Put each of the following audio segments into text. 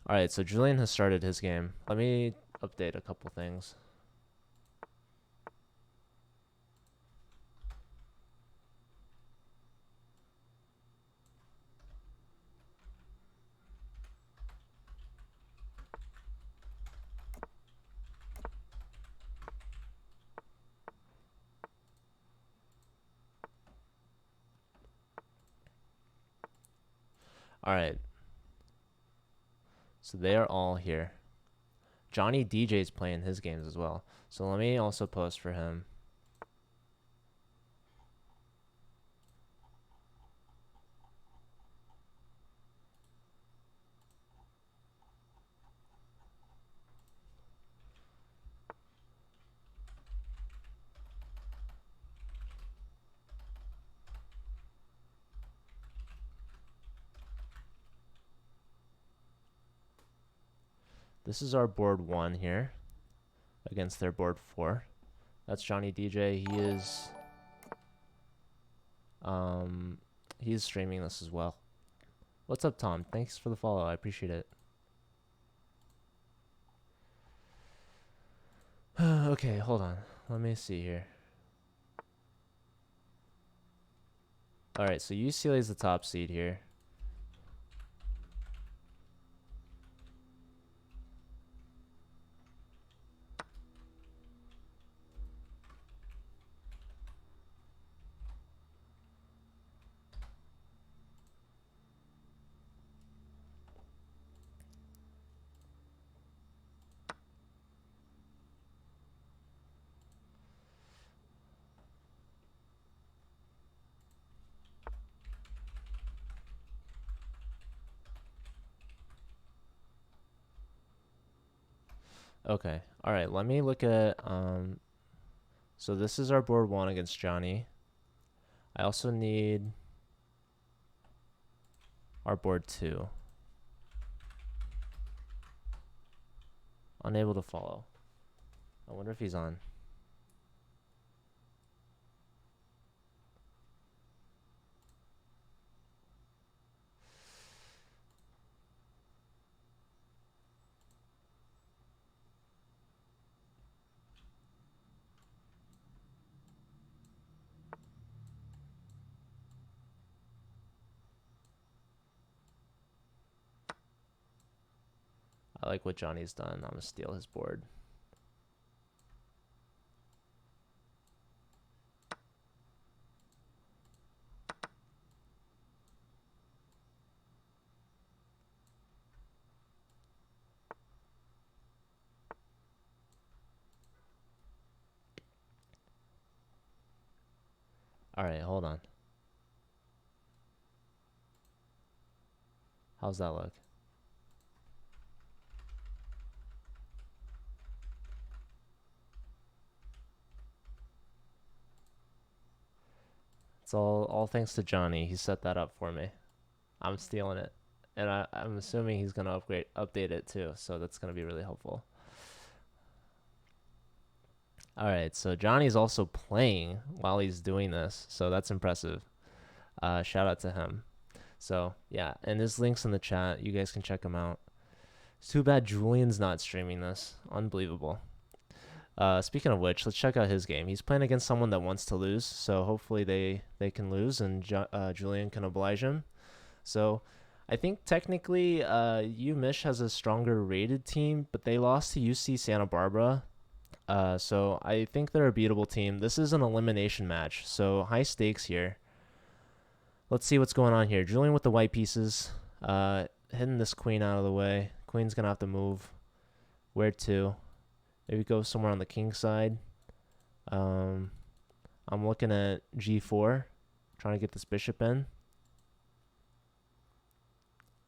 Alright, so Julian has started his game. Let me update a couple things. Alright, so they are all here. Johnny DJ's playing his games as well. So let me also post for him. This is our board 1 here against their board 4. That's Johnny DJ. He's streaming this as well. What's up, Tom? Thanks for the follow. I appreciate it. Okay, hold on. Let me see here. Alright, so UCLA is the top seed here. Okay, alright, let me look at, so this is our board 1 against Johnny. I also need our board 2. Unable to follow. I wonder if he's on. I like what Johnny's done. I'm gonna steal his board. Alright, hold on. How's that look? It's all thanks to Johnny. He set that up for me. I'm stealing it. And I'm assuming he's gonna update it too, so that's gonna be really helpful. Alright, so Johnny's also playing while he's doing this, so that's impressive. Shout out to him. So yeah, and there's links in the chat. You guys can check them out. It's too bad Julian's not streaming this. Unbelievable. Speaking of which, let's check out his game. He's playing against someone that wants to lose, so hopefully they can lose and Julian can oblige him. So I think technically UMich has a stronger rated team, but they lost to UC Santa Barbara. So I think they're a beatable team. This is an elimination match, so high stakes here. Let's see what's going on here. Julian with the white pieces, hitting this queen out of the way. Queen's gonna have to move. Where to? Maybe go somewhere on the king side. I'm looking at g4, trying to get this bishop in.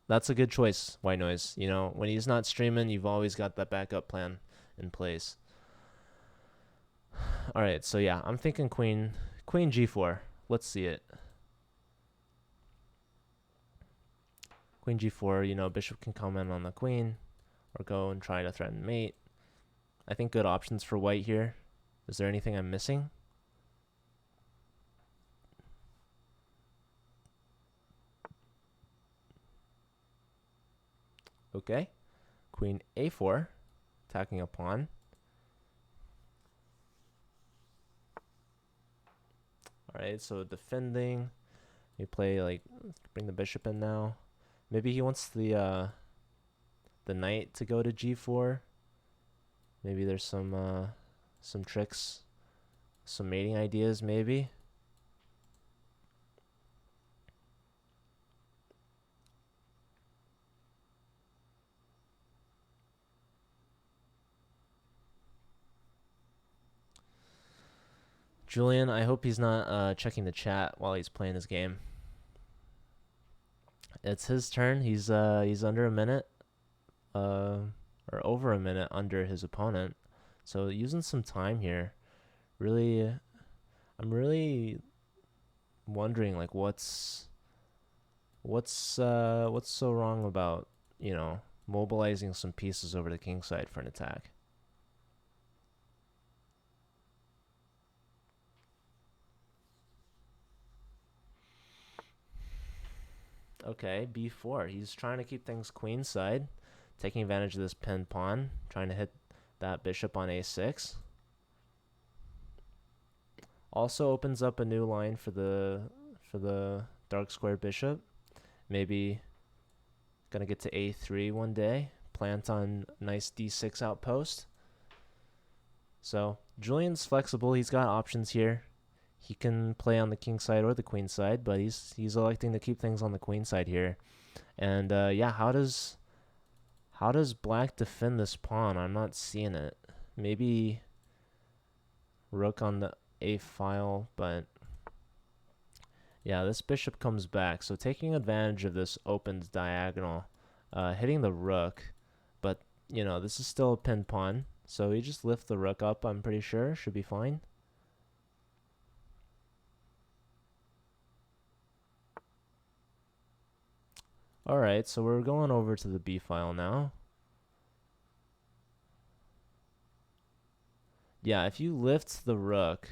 That's a good choice, White Noise. You know, when he's not streaming, you've always got that backup plan in place. All right, so yeah, I'm thinking queen g4. Let's see it. Queen g4, you know, bishop can come in on the queen or go and try to threaten mate. I think good options for white here. Is there anything I'm missing? Okay. queen a4, attacking a pawn. All right, so defending. You play like bring the bishop in now. Maybe he wants the knight to go to g4. Maybe there's some tricks, some mating ideas maybe. Julian, I hope he's not checking the chat while he's playing his game. It's his turn. He's under a minute, or over a minute under his opponent. So using some time here. Really, I'm really wondering like what's so wrong about, you know, mobilizing some pieces over the king side for an attack. Okay, b4. He's trying to keep things queenside, taking advantage of this pinned pawn, trying to hit that bishop on a6. Also opens up a new line for the dark square bishop. Maybe gonna get to a3 one day, plant on nice d6 outpost. So Julian's flexible. He's got options here. He can play on the king side or the queen side, but he's electing to keep things on the queen side here. And yeah, how does black defend this pawn? I'm not seeing it. Maybe rook on the a file, but yeah, this bishop comes back. So taking advantage of this opened diagonal, hitting the rook, but you know, this is still a pinned pawn. So we just lift the rook up, I'm pretty sure. Should be fine. Alright, so we're going over to the b file now. Yeah, if you lift the rook,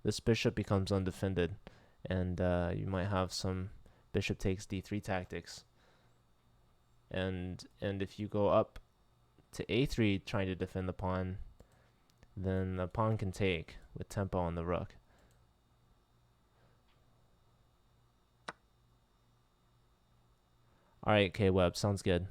this bishop becomes undefended. And you might have some bishop takes d3 tactics. And if you go up to a3 trying to defend the pawn, then the pawn can take with tempo on the rook. Alright, K-Web, sounds good.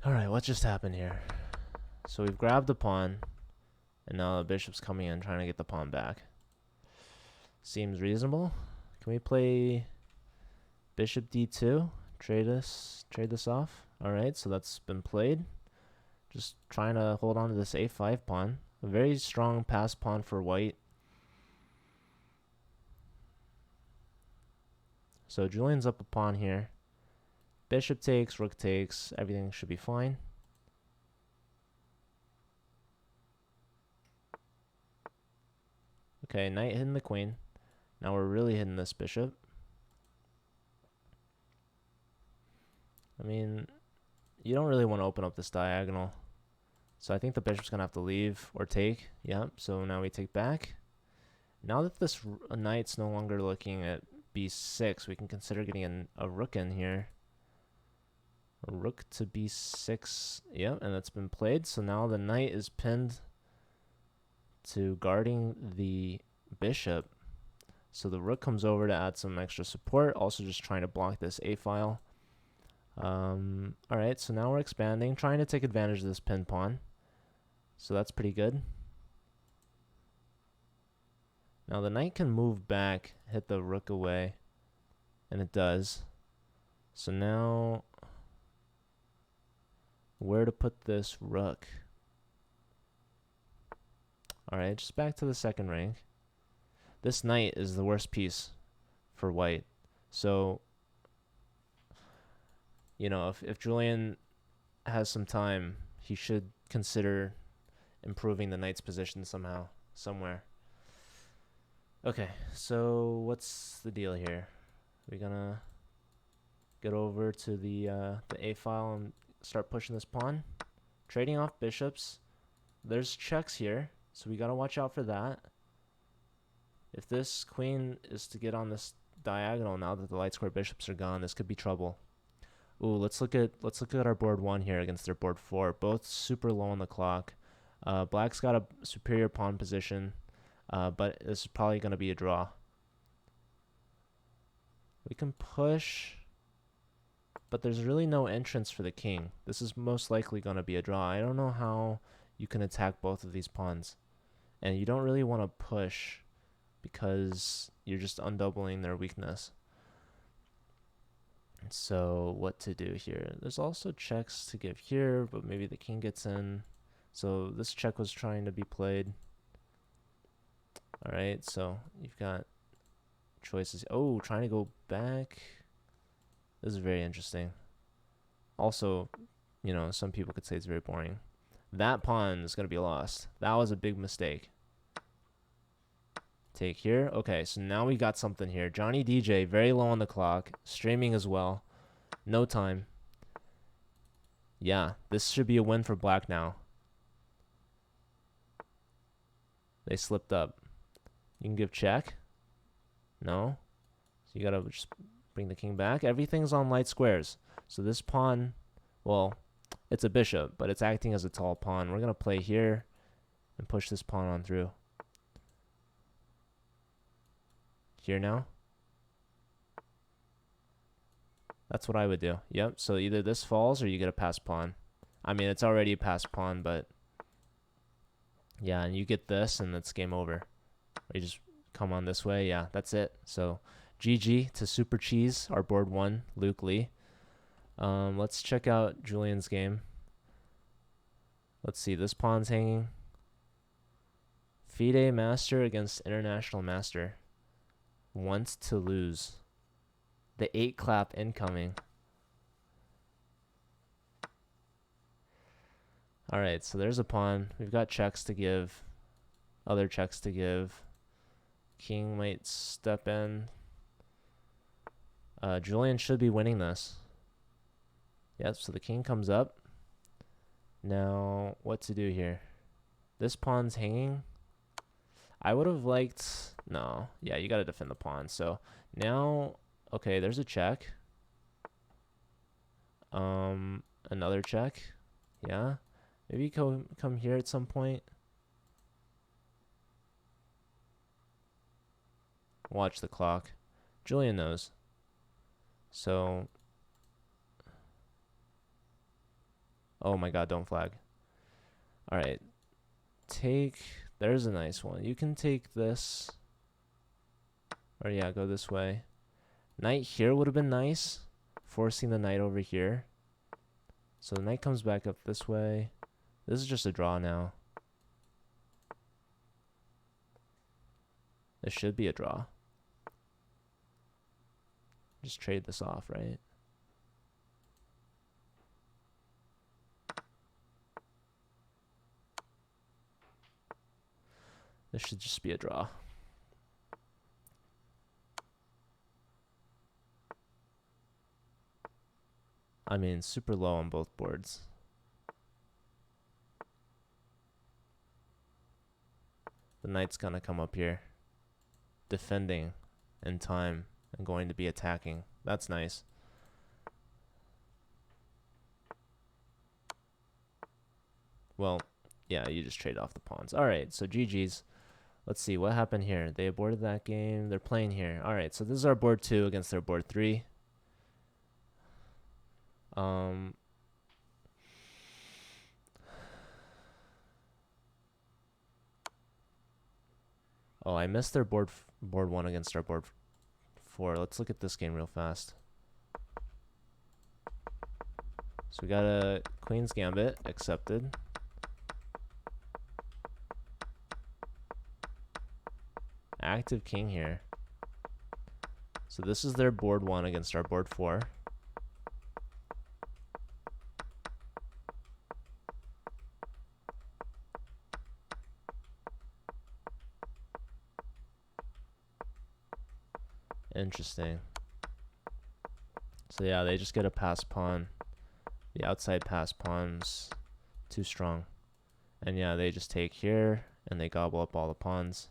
Alright, what just happened here? So we've grabbed the pawn, and now the bishop's coming in trying to get the pawn back. Seems reasonable. Can we play bishop d2? Trade this off. Alright, so that's been played. Just trying to hold on to this a5 pawn. A very strong pass pawn for white. So Julian's up a pawn here. Bishop takes, rook takes, everything should be fine. Okay, knight hitting the queen. Now we're really hitting this bishop. I mean, you don't really want to open up this diagonal. So I think the bishop's going to have to leave or take. Yep, so now we take back. Now that this knight's no longer looking at b6, we can consider getting a rook in here. A rook to b6. Yep, and that's been played. So now the knight is pinned to guarding the bishop. So the rook comes over to add some extra support. Also just trying to block this a file. Alright, so now we're expanding, trying to take advantage of this pin pawn. So that's pretty good. Now the knight can move back, hit the rook away, and it does. So now, where to put this rook? Alright, just back to the second rank. This knight is the worst piece for white. So, you know, if Julian has some time, he should consider improving the knight's position somehow, somewhere. Okay, so what's the deal here? We're gonna get over to the a file and start pushing this pawn, trading off bishops. There's checks here, so we gotta watch out for that. If this queen is to get on this diagonal now that the light square bishops are gone, this could be trouble. Ooh, let's look at our board 1 here against their board 4. Both super low on the clock. Black's got a superior pawn position, but this is probably going to be a draw. We can push, but there's really no entrance for the king. This is most likely going to be a draw. I don't know how you can attack both of these pawns. And you don't really want to push because you're just undoubling their weakness. So what to do here? There's also checks to give here, but maybe the king gets in. So this check was trying to be played. All right, so you've got choices. Oh, trying to go back. This is very interesting. Also, you know, some people could say it's very boring. That pawn is going to be lost. That was a big mistake. Take here. Okay, so now we got something here. Johnny DJ, very low on the clock. Streaming as well. No time. Yeah, this should be a win for black now. They slipped up. You can give check. No. So you gotta just bring the king back. Everything's on light squares. So this pawn, well, it's a bishop, but it's acting as a tall pawn. We're gonna play here and push this pawn on through. Here now. That's what I would do. Yep, so either this falls or you get a passed pawn. I mean, it's already a passed pawn, but yeah, and you get this and it's game over. Or you just come on this way. Yeah, that's it. So GG to Super Cheese, our board 1, Luke Lee. Let's check out Julian's game. Let's see, this pawn's hanging. FIDE Master against International Master. Wants to lose. The 8 clap incoming. All right, so there's a pawn. We've got checks to give. Other checks to give. King might step in. Julian should be winning this. Yep, so the king comes up. Now, what to do here? This pawn's hanging. I would have liked... No. Yeah, you got to defend the pawn. So now... Okay, there's a check. Another check. Yeah. Maybe come here at some point. Watch the clock. Julian knows. So... Oh my god, don't flag. Alright. Take... There's a nice one. You can take this. Or yeah, go this way. Knight here would have been nice. Forcing the knight over here. So the knight comes back up this way. This is just a draw now. This should be a draw. Just trade this off, right? This should just be a draw. I mean, super low on both boards. The knight's gonna come up here. Defending in time and going to be attacking. That's nice. Well, yeah, you just trade off the pawns. Alright, so GG's. Let's see, what happened here? They aborted that game. They're playing here. Alright, so this is our board 2 against their board 3. Oh, I missed their board 1 against our board 4. Let's look at this game real fast. So we got a Queen's Gambit accepted. Active king here. So this is their board 1 against our board 4. Interesting. So yeah, they just get a pass pawn. The outside pass pawns too strong. And yeah, they just take here and they gobble up all the pawns.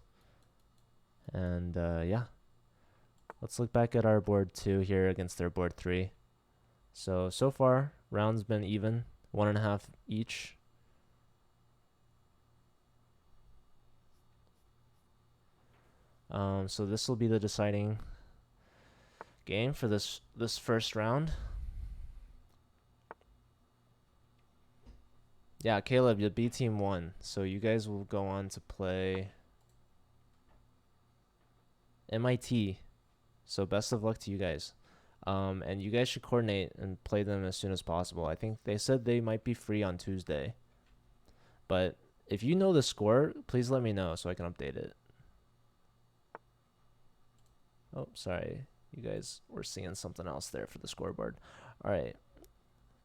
And yeah, let's look back at our board 2 here against their board 3. So far, rounds been even, 1.5 each. So this will be the deciding game for this first round. Yeah, Caleb, your B team won, so you guys will go on to play MIT. So best of luck to you guys. And you guys should coordinate and play them as soon as possible. I think they said they might be free on Tuesday. But if you know the score, please let me know so I can update it. Oh, sorry. You guys were seeing something else there for the scoreboard. All right.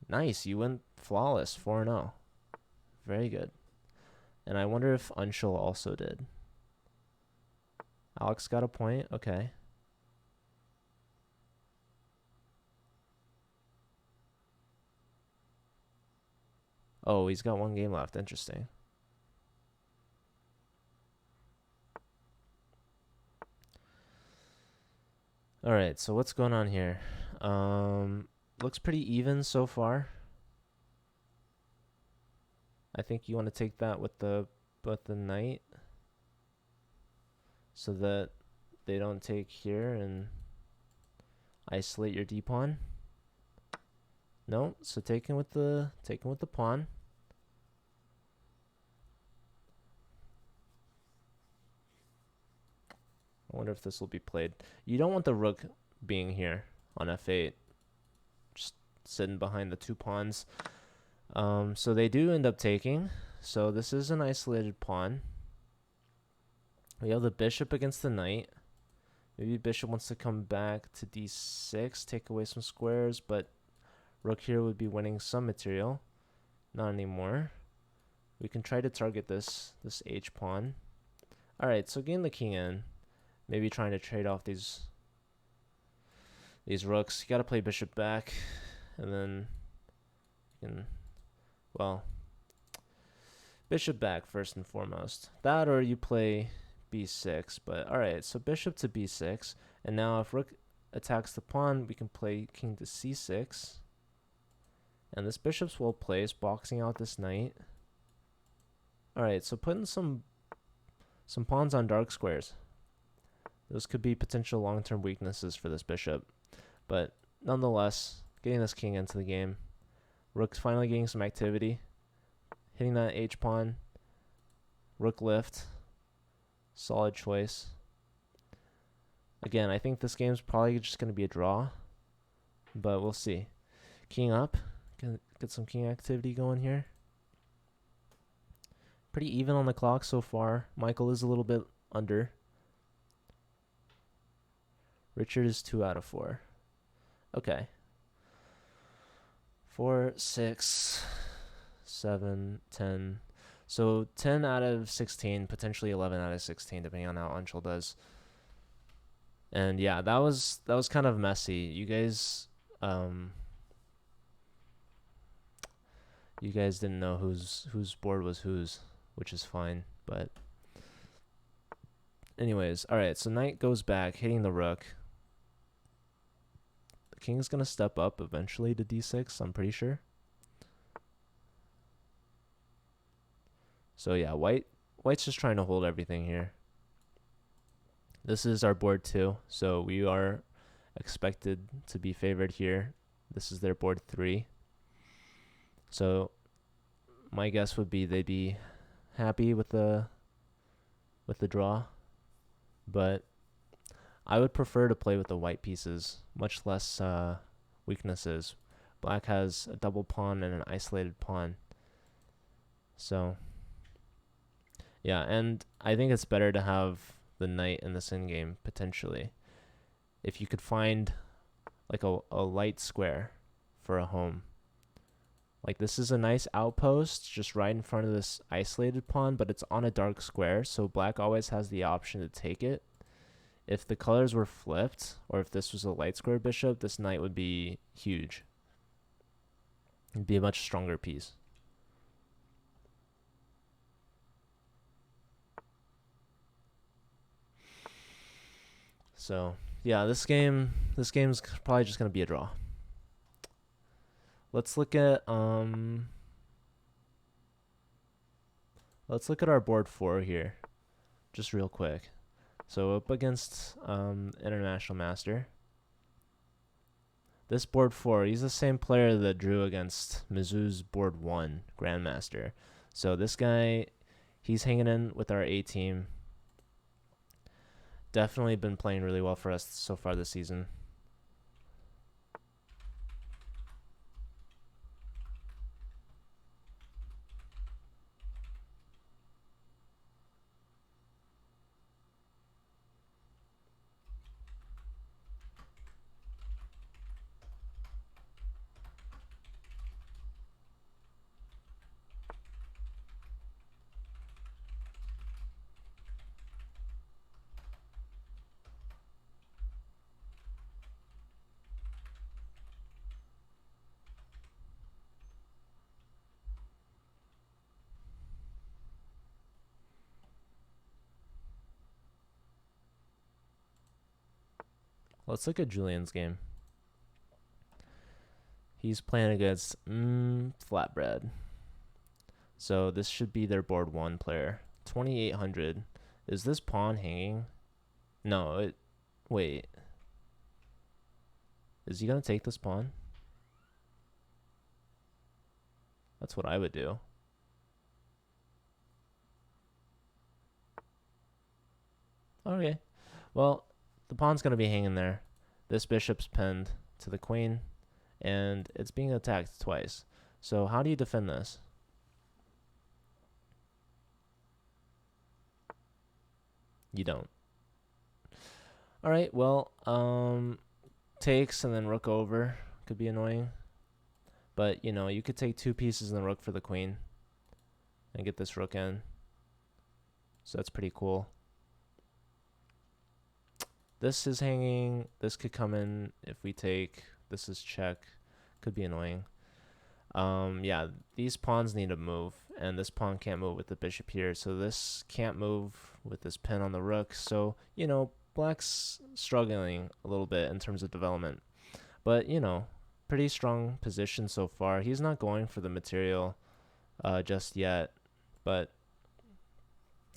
Nice. You went flawless, 4-0. Very good. And I wonder if Anshul also did. Alex got a point. Okay. Oh, he's got 1 game left. Interesting. All right, so what's going on here? Looks pretty even so far. I think you want to take that with the knight so that they don't take here and isolate your d-pawn. No, so taking with the pawn. I wonder if this will be played. You don't want the rook being here on f8, just sitting behind the 2 pawns. So they do end up taking. So this is an isolated pawn. We have the bishop against the knight. Maybe bishop wants to come back to d6, take away some squares, but rook here would be winning some material. Not anymore. We can try to target this h pawn. All right, so getting the king in. Maybe trying to trade off these rooks. You got to play bishop back, and then you can, well, bishop back first and foremost. That or you play b6. But all right, so bishop to b6, and now if rook attacks the pawn, we can play king to c6. And this bishop's well placed, boxing out this knight. All right, so putting some pawns on dark squares. Those could be potential long-term weaknesses for this bishop. But nonetheless, getting this king into the game. Rook's finally getting some activity. Hitting that h-pawn. Rook lift. Solid choice. Again, I think this game's probably just going to be a draw. But we'll see. King up. Get some king activity going here. Pretty even on the clock so far. Michael is a little bit under. Richard is 2 out of 4. Okay. 4, 6, 7, 10. So 10 out of 16, potentially 11 out of 16, depending on how Anshul does. And yeah, that was kind of messy. You guys didn't know whose board was whose, which is fine. But anyways, all right. So knight goes back, hitting the rook. King's gonna step up eventually to d6, I'm pretty sure. So yeah, white's just trying to hold everything here. This is our board 2, so we are expected to be favored here. This is their board 3. So my guess would be they'd be happy with the draw, but I would prefer to play with the white pieces, much less weaknesses. Black has a double pawn and an isolated pawn. So, yeah, and I think it's better to have the knight in this endgame, potentially. If you could find like a light square for a home. Like this is a nice outpost just right in front of this isolated pawn, but it's on a dark square, so black always has the option to take it. If the colors were flipped, or if this was a light square bishop, this knight would be huge. It'd be a much stronger piece. So yeah, this game's probably just gonna be a draw. Let's look at our board 4 here, just real quick. So up against International Master. This board 4, he's the same player that drew against Mizzou's board 1 Grandmaster. So this guy, he's hanging in with our A team. Definitely been playing really well for us so far this season. Let's look at Julian's game. He's playing against Flatbread. So this should be their board 1 player. 2800. Is this pawn hanging? No, wait. Is he going to take this pawn? That's what I would do. Okay. Well, the pawn's going to be hanging there. This bishop's pinned to the queen, and it's being attacked twice. So how do you defend this? You don't. All right, well, takes and then rook over could be annoying. But, you could take 2 pieces and the rook for the queen and get this rook in. So that's pretty cool. This is hanging. This could come in if we take. This is check. Could be annoying. Yeah, these pawns need to move, and this pawn can't move with the bishop here. So this can't move with this pin on the rook. So, black's struggling a little bit in terms of development. But, pretty strong position so far. He's not going for the material just yet. But,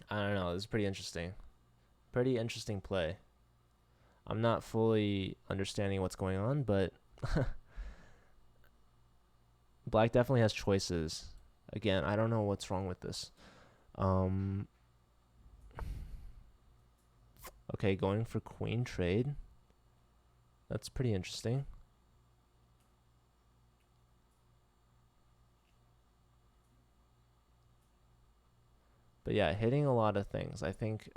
I don't know. This is pretty interesting. Pretty interesting play. I'm not fully understanding what's going on, but black definitely has choices. Again, I don't know what's wrong with this. Okay, going for queen trade. That's pretty interesting. But yeah, hitting a lot of things. I think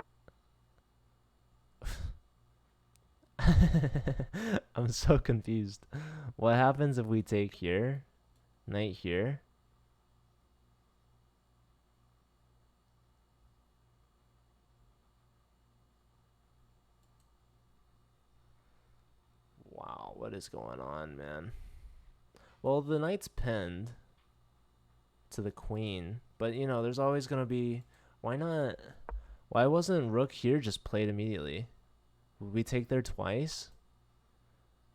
I'm so confused. What happens if we take here? Knight here? Wow, what is going on, man? Well, the knight's pinned to the queen, but there's always going to be... Why not? Why wasn't rook here just played immediately? Would we take there twice?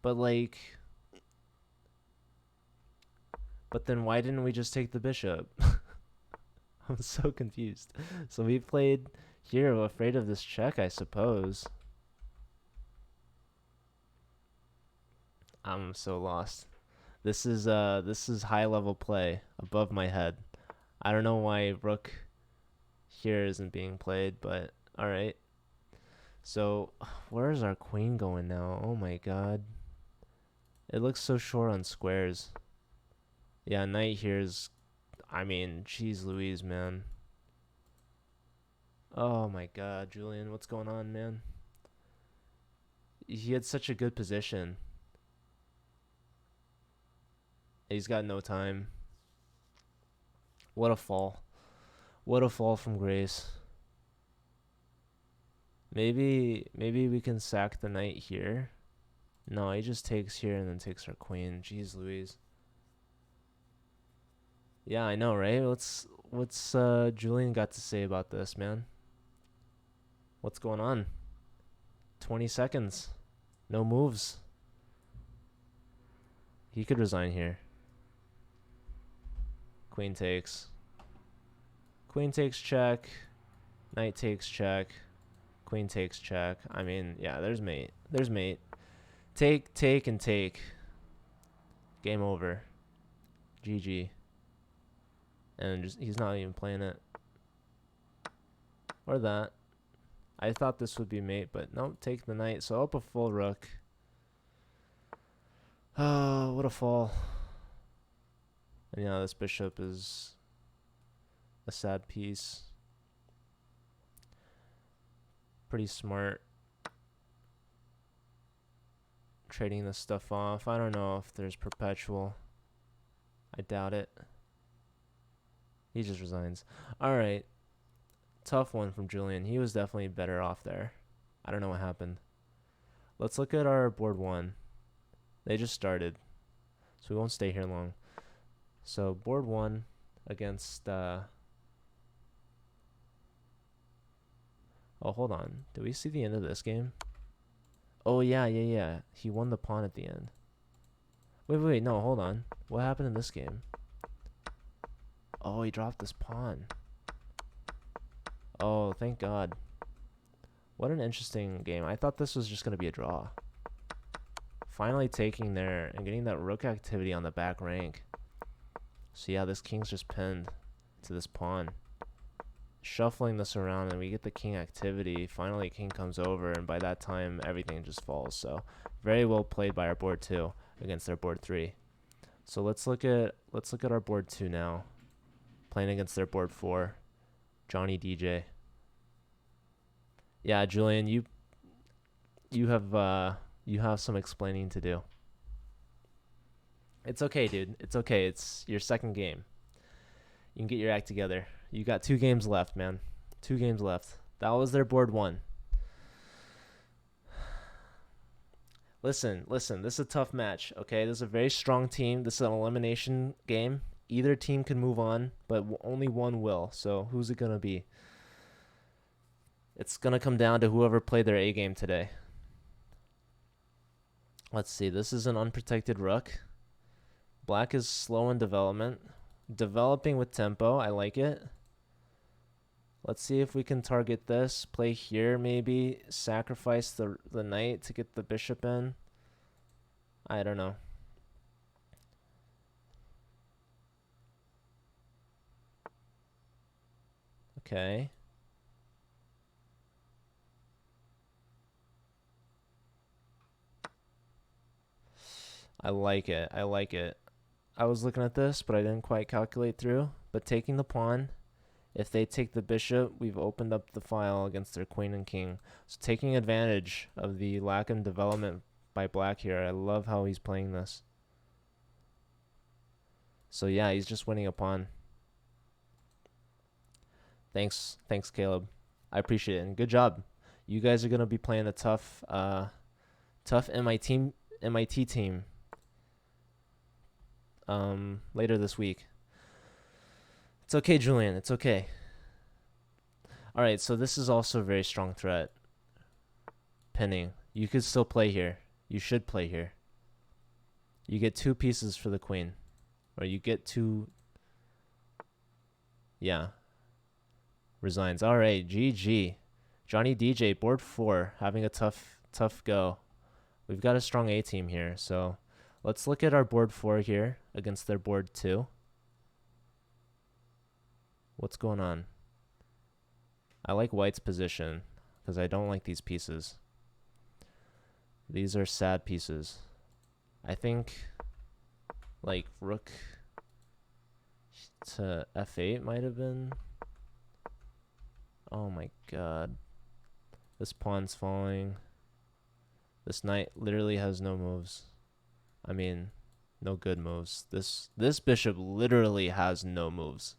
But then why didn't we just take the bishop? I'm so confused. So we played here, afraid of this check, I suppose. I'm so lost. This is high level play above my head. I don't know why rook here isn't being played, but all right. So where's our queen going now? Oh my god. It looks so short on squares. Yeah, knight here's... I mean, jeez Louise, man. Oh my god, Julian, what's going on, man? He had such a good position. He's got no time. What a fall. What a fall from grace. Maybe we can sack the knight here. No, he just takes here and then takes our queen. Jeez Louise. Yeah, I know, right? What's Julian got to say about this, man? What's going on? 20 seconds. No moves. He could resign here. Queen takes. Queen takes check. Knight takes check. Queen takes check. I mean, yeah, there's mate. There's mate. Take, take, and take. Game over. GG. And just he's not even playing it. Or that. I thought this would be mate, but nope, take the knight. So up a full rook. Oh, what a fall. And yeah, this bishop is a sad piece. Pretty smart. Trading this stuff off. I don't know if there's perpetual. I doubt it. He just resigns. Alright. Tough one from Julian. He was definitely better off there. I don't know what happened. Let's look at our board 1. They just started, so we won't stay here long. So board 1 against oh, hold on, did we see the end of this game? Oh yeah, he won the pawn at the end. Wait, no, hold on, what happened in this game? Oh, he dropped this pawn. Oh, thank God. What an interesting game. I thought this was just going to be a draw. Finally taking there and getting that rook activity on the back rank. So yeah, this king's just pinned to this pawn. Shuffling this around and we get the king activity. Finally king comes over, and by that time everything just falls. So very well played by our board 2 against their board 3. So let's look at our board 2 now. Playing against their board 4. Johnny DJ. Yeah, Julian, you have some explaining to do. It's okay, dude. It's okay. It's your second game. You can get your act together. You got 2 games left, man. 2 games left. That was their board 1. Listen. This is a tough match, okay? This is a very strong team. This is an elimination game. Either team can move on, but only one will. So who's it going to be? It's going to come down to whoever played their A game today. Let's see. This is an unprotected rook. Black is slow in development. Developing with tempo. I like it. Let's see if we can target this. Play here maybe. Sacrifice the knight to get the bishop in. I don't know. Okay. I like it. I was looking at this, but I didn't quite calculate through. But taking the pawn, if they take the bishop, we've opened up the file against their queen and king. So taking advantage of the lack of development by black here. I love how he's playing this. So yeah, he's just winning a pawn. Thanks, Caleb. I appreciate it, and good job. You guys are gonna be playing a tough MIT team later this week. It's okay, Julian. It's okay. All right, so this is also a very strong threat. Pinning. You could still play here. You should play here. You get 2 pieces for the queen, or you get 2. Yeah. Resigns. All right, GG. Johnny DJ, board 4, having a tough go. We've got a strong A team here, so let's look at our board 4 here against their board 2. What's going on? I like white's position because I don't like these pieces. These are sad pieces. I think like rook to f8 might have been. Oh my God. This pawn's falling. This knight literally has no moves. I mean, no good moves. This bishop literally has no moves.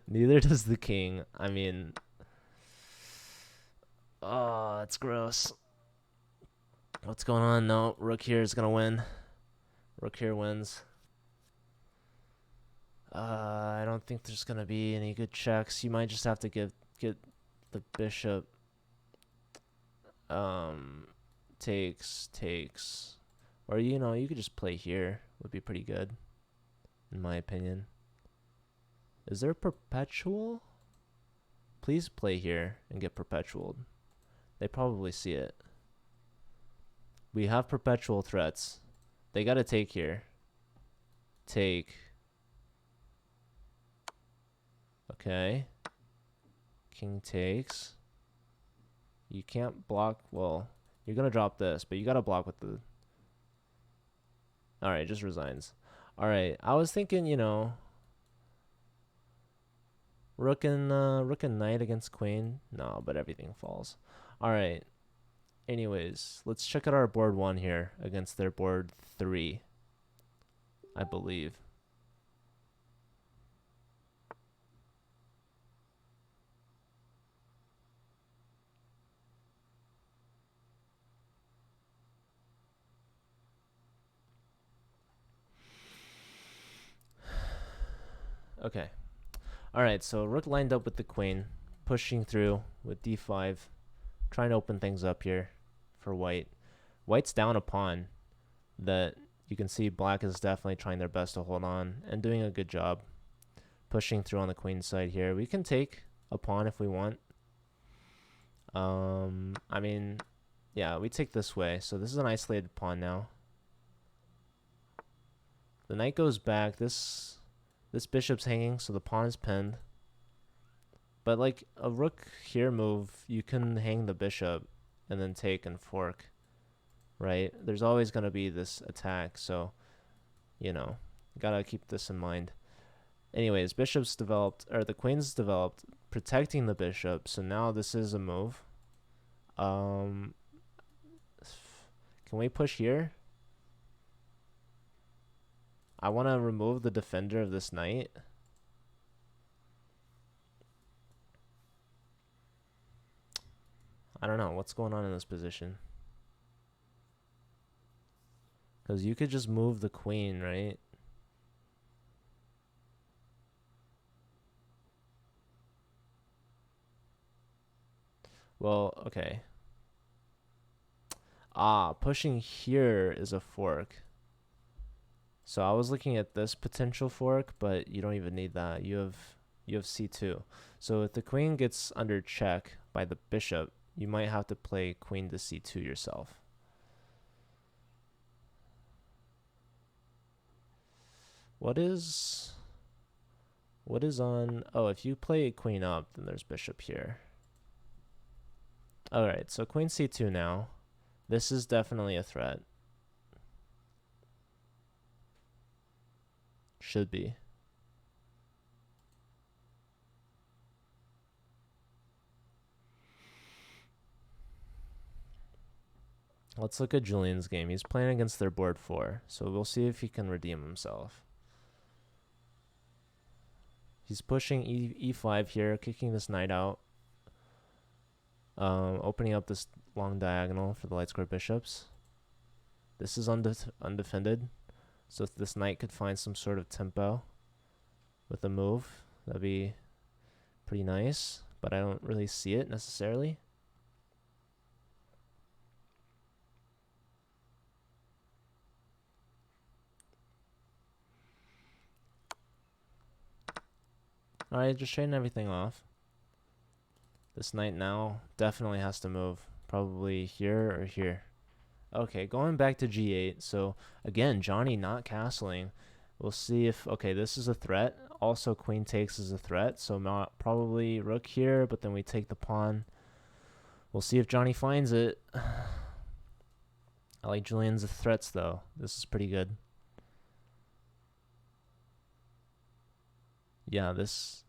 Neither does the king. I mean, oh, it's gross. What's going on? No, rook here is gonna win. Rook here wins. I don't think there's gonna be any good checks. You might just have to get the bishop takes, or you could just play here, would be pretty good in my opinion. Is there perpetual? Please play here and get perpetual. They probably see it. We have perpetual threats. They gotta take here. Take. Okay. King takes. You can't block. Well, you're gonna drop this, but you gotta block with the. Alright, just resigns. Alright, I was thinking, rook and knight against queen. No, but everything falls. Alright. Anyways, let's check out our board 1 here against their board 3, I believe. Okay. Alright, so rook lined up with the queen, pushing through with d5, trying to open things up here for white. White's down a pawn that you can see black is definitely trying their best to hold on and doing a good job pushing through on the queen side here. We can take a pawn if we want. I mean, yeah, we take this way. So this is an isolated pawn now. The knight goes back. This bishop's hanging, so the pawn is pinned. But like a rook here move, you can hang the bishop and then take and fork, right? There's always going to be this attack, so, gotta keep this in mind. Anyways, bishop's developed, or the queen's developed, protecting the bishop, so now this is a move. Can we push here? I want to remove the defender of this knight. I don't know what's going on in this position. Because you could just move the queen, right? Well, okay. Pushing here is a fork. So I was looking at this potential fork, but you don't even need that. You have c2. So if the queen gets under check by the bishop, you might have to play queen to c2 yourself. What is on? Oh, if you play queen up, then there's bishop here. All right, so queen c2 now. This is definitely a threat. Should be. Let's look at Julian's game. He's playing against their board 4, so we'll see if he can redeem himself. He's pushing e5 here, kicking this knight out, opening up this long diagonal for the light square bishops. This is undefended, so if this knight could find some sort of tempo with a move, that'd be pretty nice, but I don't really see it necessarily. Alright, just trading everything off. This knight now definitely has to move. Probably here or here. Okay, going back to g8. So, again, Johnny not castling. We'll see if... Okay, this is a threat. Also, queen takes is a threat. So, not probably rook here, but then we take the pawn. We'll see if Johnny finds it. I like Julian's threats, though. This is pretty good. Yeah, this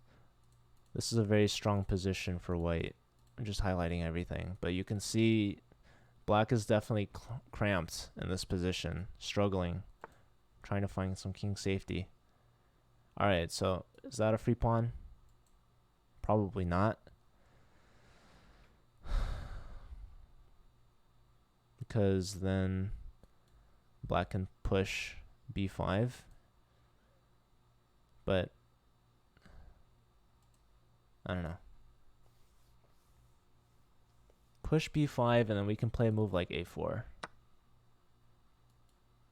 is a very strong position for white. I'm just highlighting everything, but you can see black is definitely cramped in this position, struggling, trying to find some king safety. All right, so is that a free pawn? Probably not, because then black can push b5, but I don't know. push b5, and then we can play a move like a4.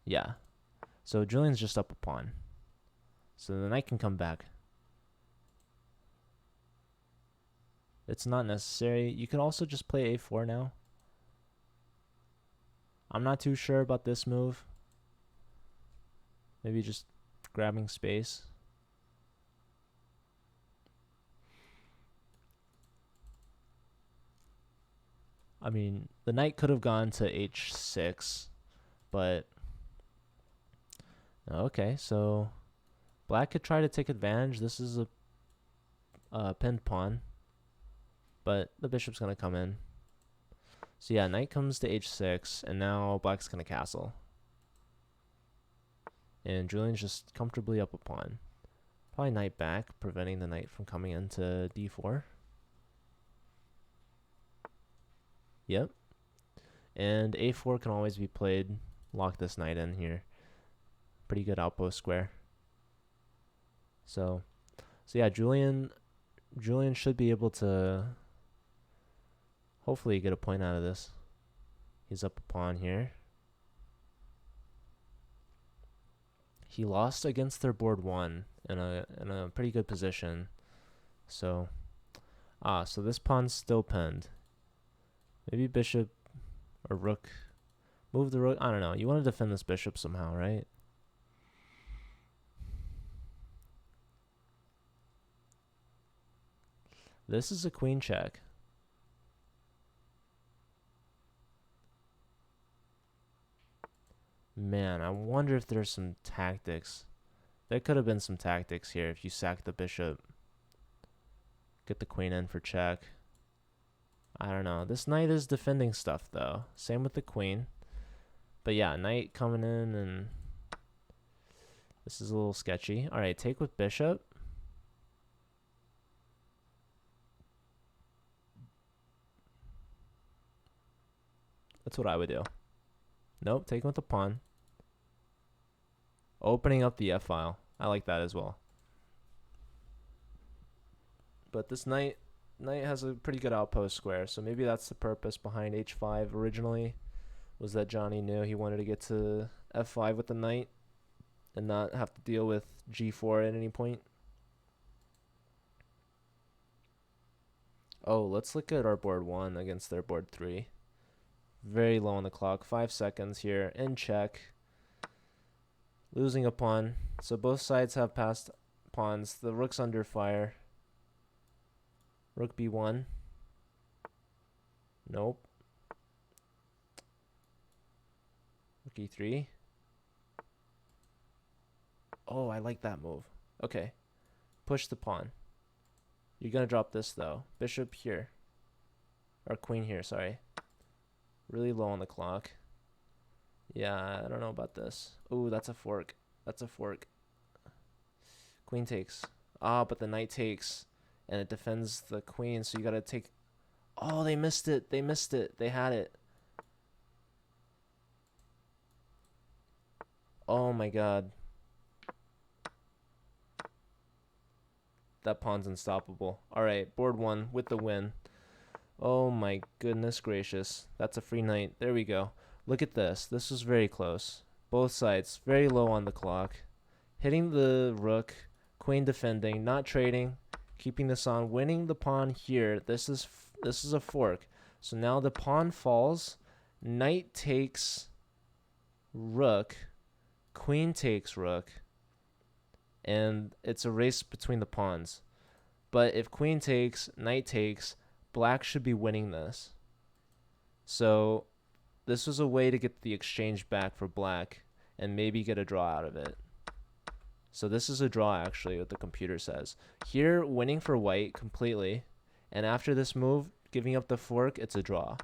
Yeah. So Julian's just up a pawn. So the knight can come back. It's not necessary. You can also just play a4 now. I'm not too sure about this move. Maybe just grabbing space. I mean, the knight could have gone to h6, but okay, so black could try to take advantage. This is a pinned pawn, but the bishop's going to come in. So yeah, knight comes to h6, and now black's going to castle. And Julian's just comfortably up a pawn. Probably knight back, preventing the knight from coming into d4. Yep. And a4 can always be played. Lock this knight in here. Pretty good outpost square. So yeah, Julian should be able to hopefully get a point out of this. He's up a pawn here. He lost against their board 1 in a pretty good position. So so this pawn's still pinned. Maybe bishop or rook. Move the rook. I don't know. You want to defend this bishop somehow, right? This is a queen check. Man, I wonder if there's some tactics. There could have been some tactics here if you sack the bishop. Get the queen in for check. I don't know. This knight is defending stuff, though. Same with the queen. But yeah, knight coming in, and this is a little sketchy. All right, take with bishop. That's what I would do. Nope, take with the pawn. Opening up the f-file. I like that as well. But this knight has a pretty good outpost square, so maybe that's the purpose behind h5 originally, was that Johnny knew he wanted to get to f5 with the knight and not have to deal with g4 at any point. Oh, let's look at our board 1 against their board 3. Very low on the clock. 5 seconds here. In check. Losing a pawn. So both sides have passed pawns. The rook's under fire. Rook b1. Nope. Rook e3. Oh, I like that move. Okay. Push the pawn. You're going to drop this, though. Bishop here. Or queen here, sorry. Really low on the clock. Yeah, I don't know about this. Ooh, that's a fork. That's a fork. Queen takes. But the knight takes. And it defends the queen, so you got to take... Oh, they missed it. They missed it. They had it. Oh, my God. That pawn's unstoppable. All right, board 1 with the win. Oh, my goodness gracious. That's a free knight. There we go. Look at this. This was very close. Both sides very low on the clock. Hitting the rook. Queen defending. Not trading. Keeping this on. Winning the pawn here. This is a fork. So now the pawn falls. Knight takes rook. Queen takes rook. And it's a race between the pawns. But if queen takes, knight takes, black should be winning this. So this was a way to get the exchange back for black and maybe get a draw out of it. So this is a draw, actually, what the computer says. Here, winning for white completely. And after this move, giving up the fork, it's a draw.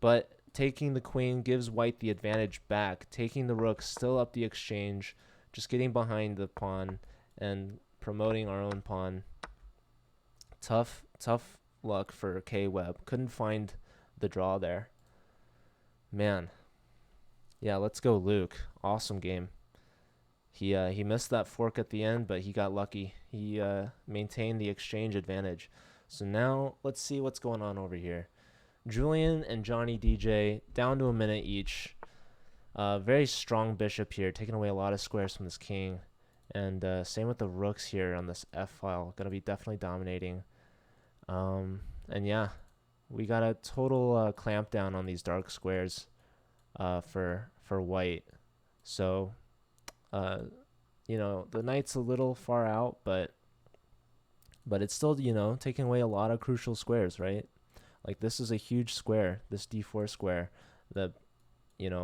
But taking the queen gives white the advantage back. Taking the rook, still up the exchange. Just getting behind the pawn and promoting our own pawn. Tough luck for K Webb. Couldn't find the draw there. Man. Yeah, let's go Luke. Awesome game. He missed that fork at the end, but he got lucky. He maintained the exchange advantage. So now let's see what's going on over here. Julian and Johnny DJ down to a minute each. Very strong bishop here, taking away a lot of squares from this king. And same with the rooks here on this F file. Going to be definitely dominating. And yeah, we got a total clamp down on these dark squares for white. So, the knight's a little far out, but it's still, taking away a lot of crucial squares, right? Like, this is a huge square, this d4 square, that,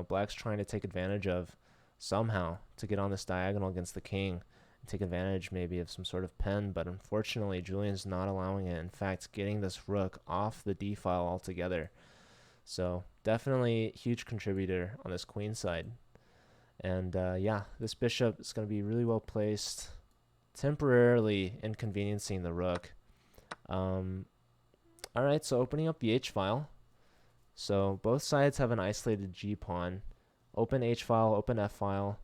black's trying to take advantage of somehow to get on this diagonal against the king and take advantage maybe of some sort of pen, but unfortunately, Julian's not allowing it. In fact, getting this rook off the d file altogether. So, definitely huge contributor on this queen side. And yeah, this bishop is going to be really well placed, temporarily inconveniencing the rook. All right, so opening up the H file. So both sides have an isolated G pawn. Open H file, open F file.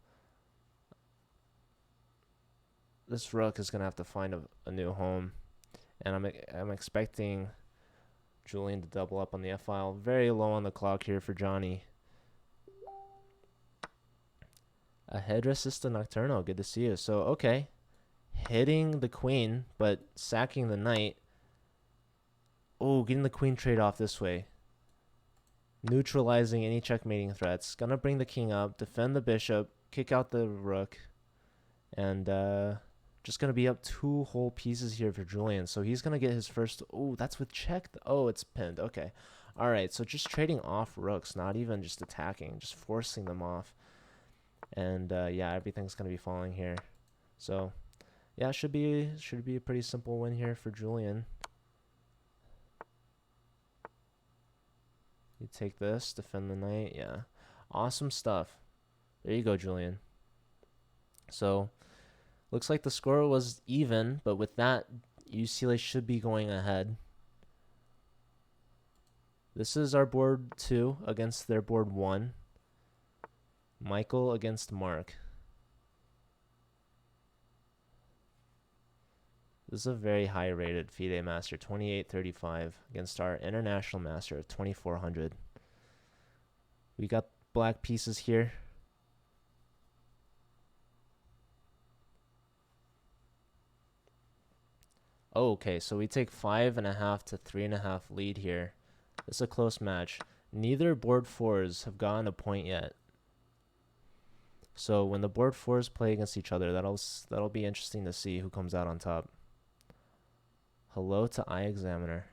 This rook is going to have to find a new home. And I'm expecting Julian to double up on the F file. Very low on the clock here for Johnny. A head resista nocturno. Good to see you. So, okay. Hitting the queen, but sacking the knight. Oh, getting the queen trade off this way. Neutralizing any checkmating threats. Gonna bring the king up, defend the bishop, kick out the rook. And just gonna be up 2 whole pieces here for Julian. So he's gonna get his first. Oh, that's with check. Oh, it's pinned. Okay. All right, so just trading off rooks, not even just attacking, just forcing them off. And yeah, everything's gonna be falling here. So yeah, should be a pretty simple win here for Julian. You take this, defend the knight. Yeah, awesome stuff. There you go, Julian. So looks like the score was even, but with that, UCLA should be going ahead. This is our board 2 against their board 1. Michael against Mark. This is a very high rated FIDE master, 2835, against our international master of 2400. We got black pieces here. Oh, okay, so we take 5.5 to 3.5 lead here. This is a close match. Neither board 4s have gotten a point yet. So when the board 4s play against each other, that'll be interesting to see who comes out on top. Hello to iExaminer.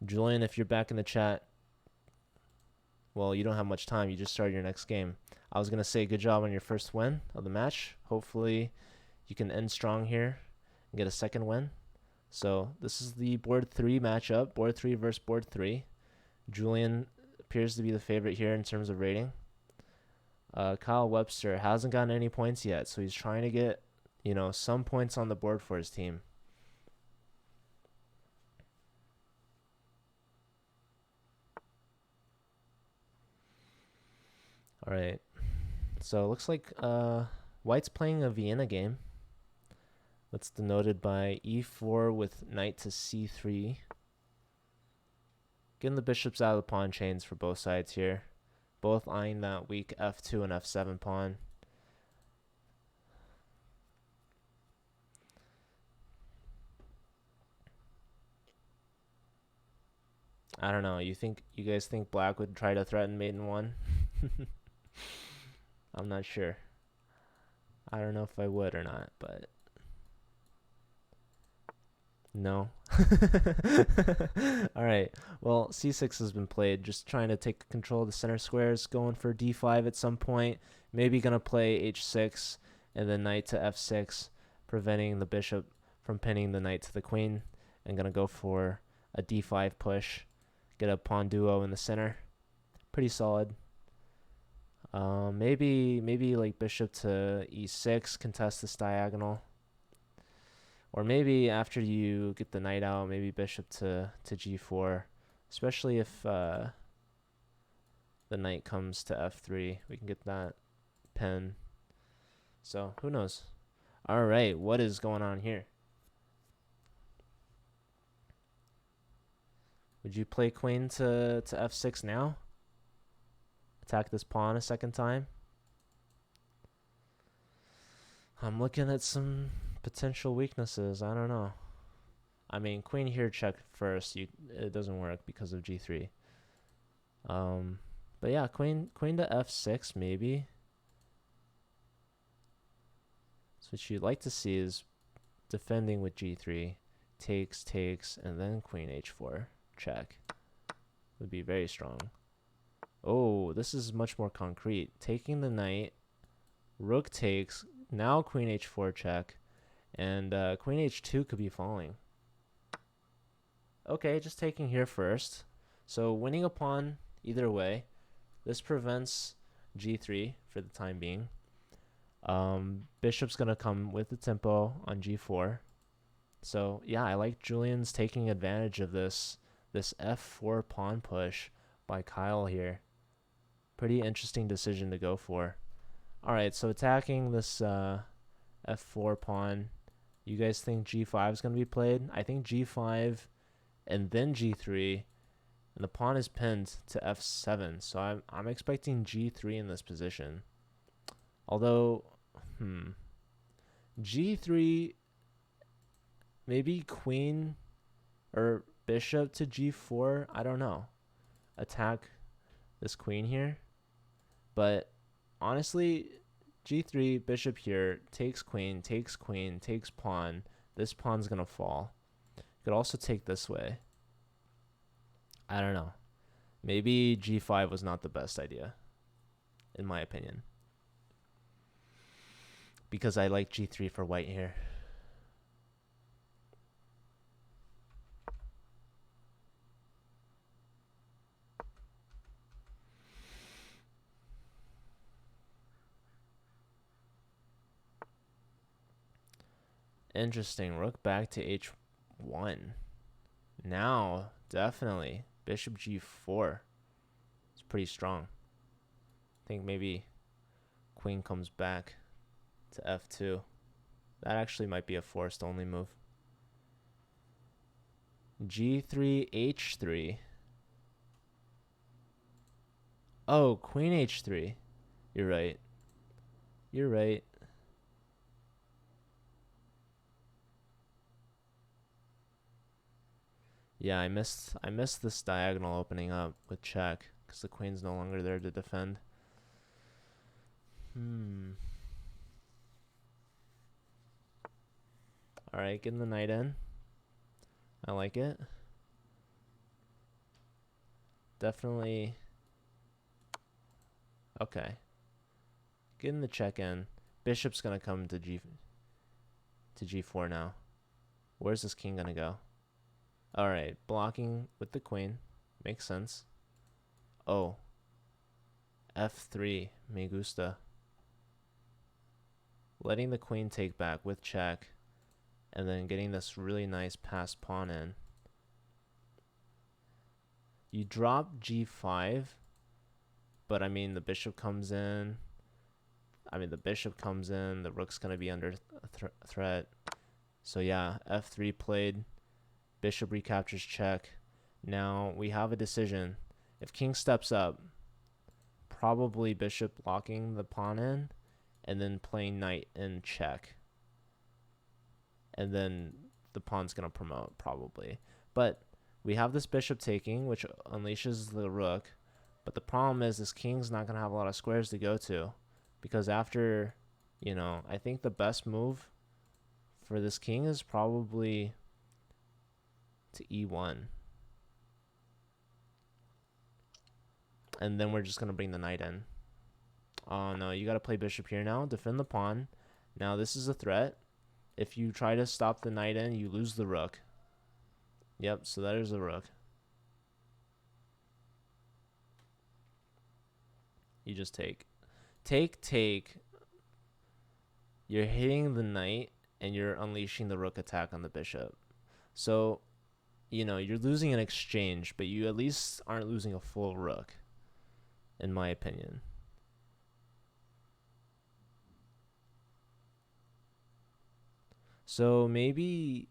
Julian, if you're back in the chat, well, you don't have much time. You just started your next game. I was going to say good job on your first win of the match. Hopefully you can end strong here and get a second win. So this is the board 3 matchup. Board 3 versus board 3. Julian appears to be the favorite here in terms of rating. Kyle Webster hasn't gotten any points yet, so he's trying to get some points on the board for his team. All right. So it looks like White's playing a Vienna game. That's denoted by e4 with knight to c3. Getting the bishops out of the pawn chains for both sides here. Both eyeing that weak f2 and f7 pawn. I don't know. You guys think black would try to threaten mate in 1? I'm not sure. I don't know if I would or not, but no. All right. Well, c6 has been played. Just trying to take control of the center squares. Going for d5 at some point. Maybe gonna play h6 and then knight to f6, preventing the bishop from pinning the knight to the queen. And gonna go for a d5 push. Get a pawn duo in the center. Pretty solid. Maybe like bishop to e6, contest this diagonal. Or maybe after you get the knight out, maybe bishop to g4. Especially if the knight comes to f3. We can get that pin. So, who knows? Alright, what is going on here? Would you play queen to f6 now? Attack this pawn a second time? I'm looking at some potential weaknesses. I don't know. I mean, queen here check first. It doesn't work because of g3. But yeah, queen to f6 maybe. So what you'd like to see is defending with g3, takes, and then queen h4 check. Would be very strong. Oh, this is much more concrete. Taking the knight, rook takes, now queen h4 check, and queen h2 could be falling. Okay, just taking here first. So winning a pawn either way. This prevents g3 for the time being. Bishop's gonna come with the tempo on g4. So yeah, I like Julian's taking advantage of this f4 pawn push by Kyle here. Pretty interesting decision to go for. Alright, so attacking this f4 pawn. You guys think g5 is going to be played? I think g5 and then g3, and the pawn is pinned to f7. So I'm expecting g3 in this position. Although, g3, maybe queen or bishop to g4. I don't know. Attack this queen here. But honestly, g3, bishop here, takes queen, takes pawn. This pawn's going to fall. Could also take this way. I don't know. Maybe g5 was not the best idea, in my opinion. Because I like g3 for white here. Interesting. Rook back to h1. Now, definitely. Bishop g4. It's pretty strong. I think maybe queen comes back to f2. That actually might be a forced only move. g3, h3. Oh, queen h3. You're right. You're right. Yeah, I missed this diagonal opening up with check because the queen's no longer there to defend. Alright, getting the knight in. I like it. Definitely. Okay. Getting the check in. Bishop's gonna come to g4 now. Where's this king gonna go? Alright, blocking with the queen. Makes sense. Oh. f3. Me gusta. Letting the queen take back with check. And then getting this really nice passed pawn in. You drop g5. But I mean, the bishop comes in. The rook's going to be under threat. So yeah, f3 played. Bishop recaptures check. Now we have a decision. If king steps up, probably bishop locking the pawn in, and then playing knight in check. And then the pawn's going to promote, probably. But we have this bishop taking, which unleashes the rook. But the problem is this king's not going to have a lot of squares to go to. Because after, I think the best move for this king is probably to e1. And then we're just going to bring the knight in. Oh, no, you got to play bishop here now. Defend the pawn. Now, this is a threat. If you try to stop the knight in, you lose the rook. Yep, so that is the rook. You just take. Take. You're hitting the knight, and you're unleashing the rook attack on the bishop. So, you're losing an exchange, but you at least aren't losing a full rook, in my opinion. So maybe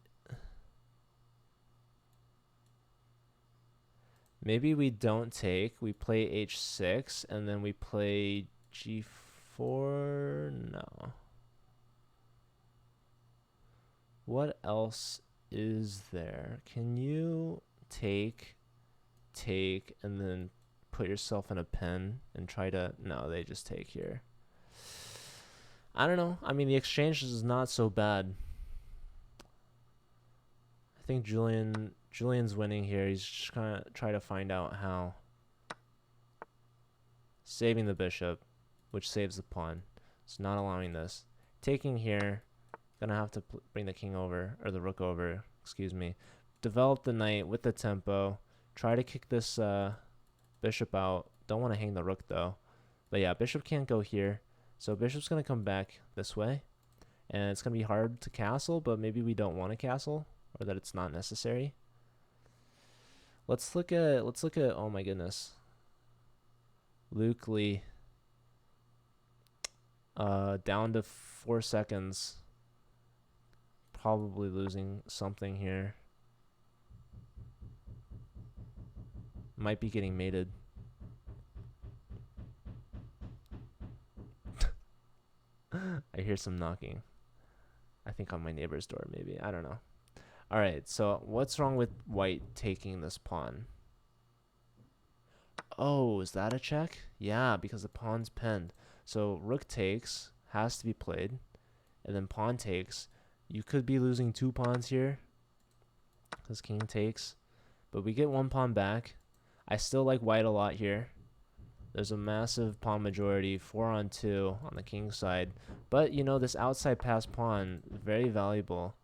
Maybe we don't take. We play h6 and then we play g4. No. What else is there? Can you take, and then put yourself in a pen and try to... No, they just take here. I don't know. I mean, the exchange is not so bad. I think Julian's winning here. He's just gonna try to find out how. Saving the bishop, which saves the pawn. It's not allowing this. Taking here. Gonna have to bring the king over, or the rook over, excuse me. Develop the knight with the tempo. Try to kick this bishop out. Don't want to hang the rook though. But yeah, bishop can't go here. So bishop's gonna come back this way. And it's gonna be hard to castle, but maybe we don't want to castle, or that it's not necessary. Let's look at oh my goodness. Luke Lee. Down to 4 seconds. Probably losing something here. Might be getting mated. I hear some knocking. I think on my neighbor's door, maybe. I don't know. All right, so what's wrong with white taking this pawn? Oh, is that a check? Yeah, because the pawn's pinned. So rook takes, has to be played, and then pawn takes. You could be losing 2 pawns here, because king takes, but we get 1 pawn back. I still like white a lot here. There's a massive pawn majority, 4-on-2 on the king side. But, you know, this outside pass pawn, very valuable.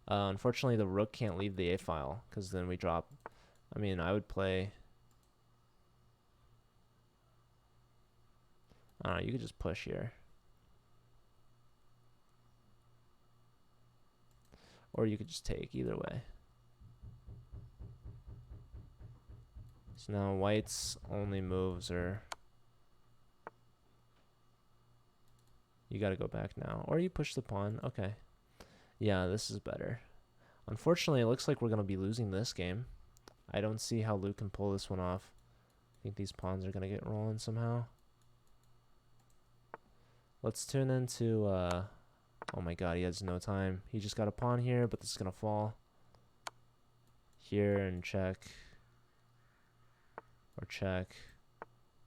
Unfortunately, the rook can't leave the a-file, because then we drop. I mean, I would play... I don't know, you could just push here. Or you could just take, either way. So now white's only moves are... You gotta go back now. Or you push the pawn. Okay. Yeah, this is better. Unfortunately, it looks like we're gonna be losing this game. I don't see how Luke can pull this one off. I think these pawns are gonna get rolling somehow. Let's tune into... oh my god, he has no time. He just got a pawn here, but this is gonna fall. Here and check. Or check.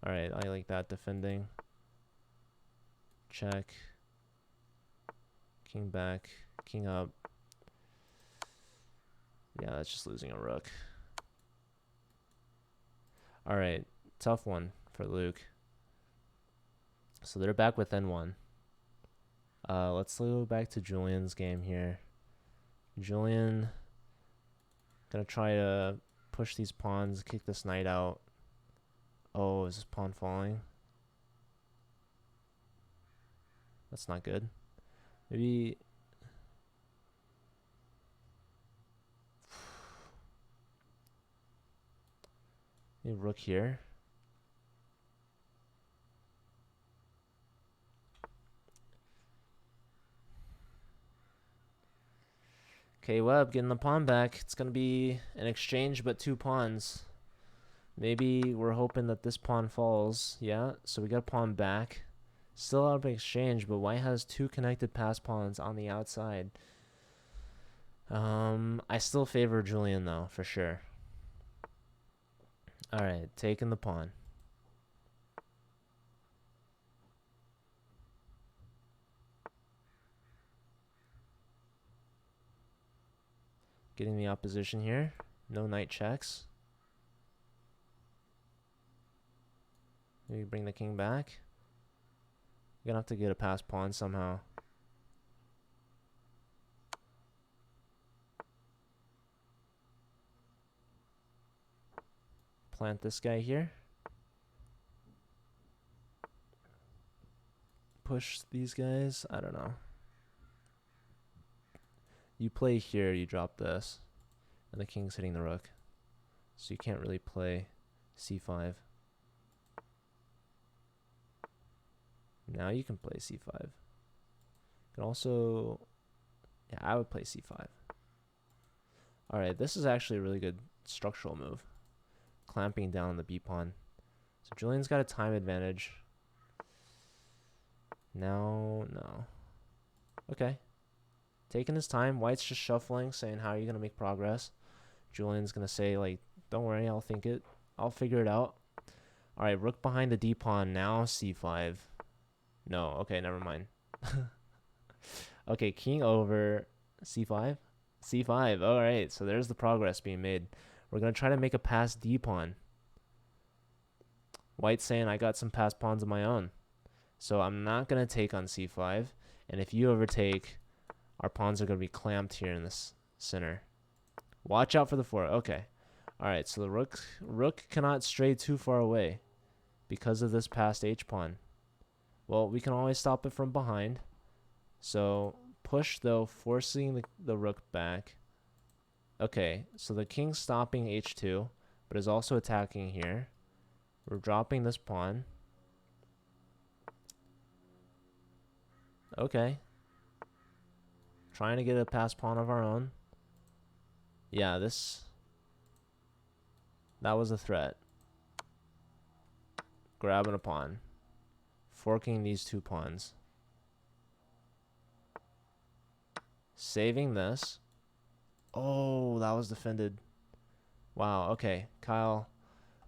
Alright, I like that defending. Check. King back. King up. Yeah, that's just losing a rook. Alright, tough one for Luke. So they're back with N1. Let's go back to Julian's game here. Julian gonna try to push these pawns, kick this knight out. Oh, is this pawn falling? That's not good. Maybe... maybe rook here. Okay, Webb getting the pawn back. It's going to be an exchange, but 2 pawns. Maybe we're hoping that this pawn falls. Yeah, so we got a pawn back. Still out of exchange, but white has 2 connected pass pawns on the outside. I still favor Julian, though, for sure. Alright, taking the pawn. Getting the opposition here. No knight checks. Maybe bring the king back. You're gonna have to get a pass pawn somehow. Plant this guy here. Push these guys. I don't know. You play here, you drop this. And the king's hitting the rook. So you can't really play c5. Now you can play c5. You can also... yeah, I would play c5. All right, this is actually a really good structural move. Clamping down the B pawn. So Julian's got a time advantage. Now, no. Okay. Taking his time. White's just shuffling, saying, how are you going to make progress? Julian's going to say, like, don't worry, I'll figure it out. All right, rook behind the D pawn. Now C5. No, okay, never mind. Okay, king over C5. C5. All right, so there's the progress being made. We're going to try to make a pass D pawn. White's saying, I got some passed pawns of my own. So I'm not going to take on C5. And if you overtake, our pawns are going to be clamped here in this center. Watch out for the 4. Okay. All right, so the rook cannot stray too far away because of this passed H pawn. Well, we can always stop it from behind. So push, though, forcing the rook back. Okay, so the king's stopping H2, but is also attacking here. We're dropping this pawn. Okay. Trying to get a passed pawn of our own. Yeah, that was a threat. Grabbing a pawn. Forking these 2 pawns. Saving this. Oh, that was defended. Wow, okay. Kyle,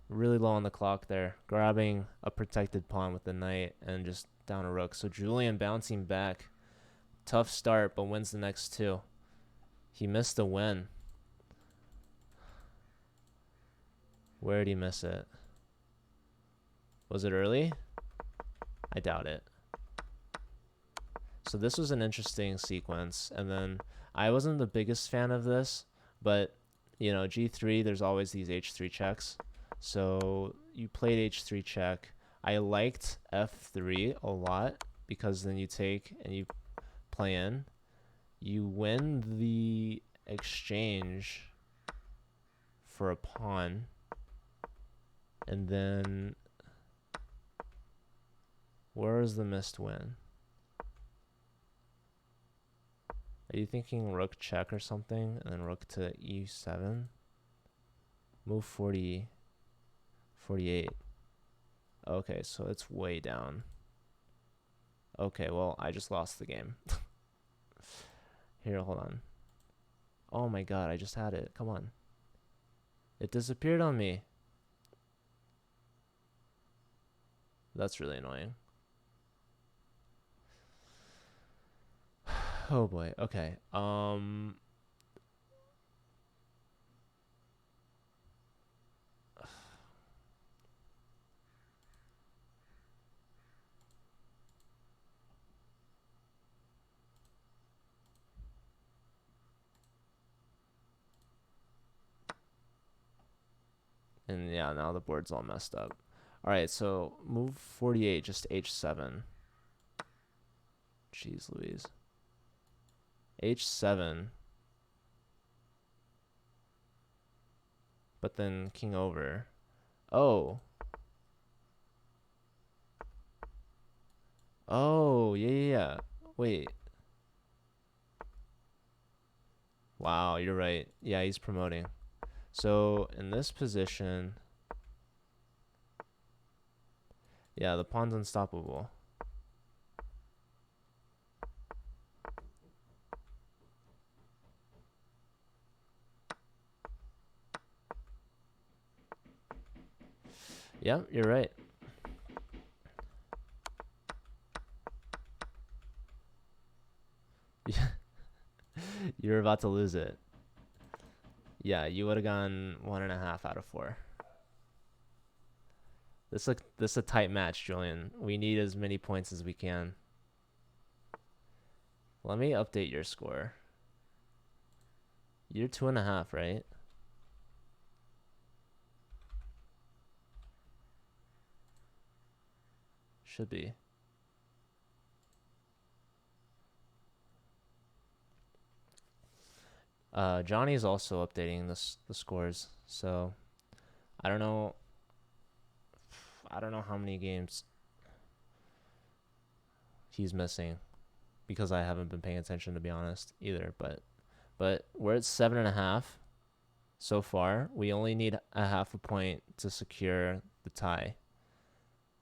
really low on the clock there. Grabbing a protected pawn with the knight and just down a rook. So Julian bouncing back. Tough start, but wins the next 2. He missed a win. Where did he miss it? Was it early? I doubt it. So this was an interesting sequence. And then I wasn't the biggest fan of this, but, you know, G3, there's always these H3 checks. So you played H3 check. I liked F3 a lot because then you take and you play in. You win the exchange for a pawn. And then where is the missed win? Are you thinking rook check or something? And then rook to E7? Move 40, 48. Okay, so it's way down. Okay, well, I just lost the game. Here, hold on. Oh my god, I just had it. Come on. It disappeared on me. That's really annoying. Oh boy. Okay. And yeah, now the board's all messed up. All right, so move 48, just H7. Jeez Louise. H7. But then king over. Oh. Oh, yeah. Wait. Wow, you're right. Yeah, he's promoting. So in this position, yeah, the pawn's unstoppable. Yeah, you're right. You're about to lose it. Yeah, you would have gone 1.5 out of 4. This is a tight match, Julian. We need as many points as we can. Let me update your score. You're 2.5, right? Should be. Johnny's also updating the scores, so I don't know how many games he's missing because I haven't been paying attention, to be honest, either. But we're at 7.5. so far. We only need a half a point to secure the tie.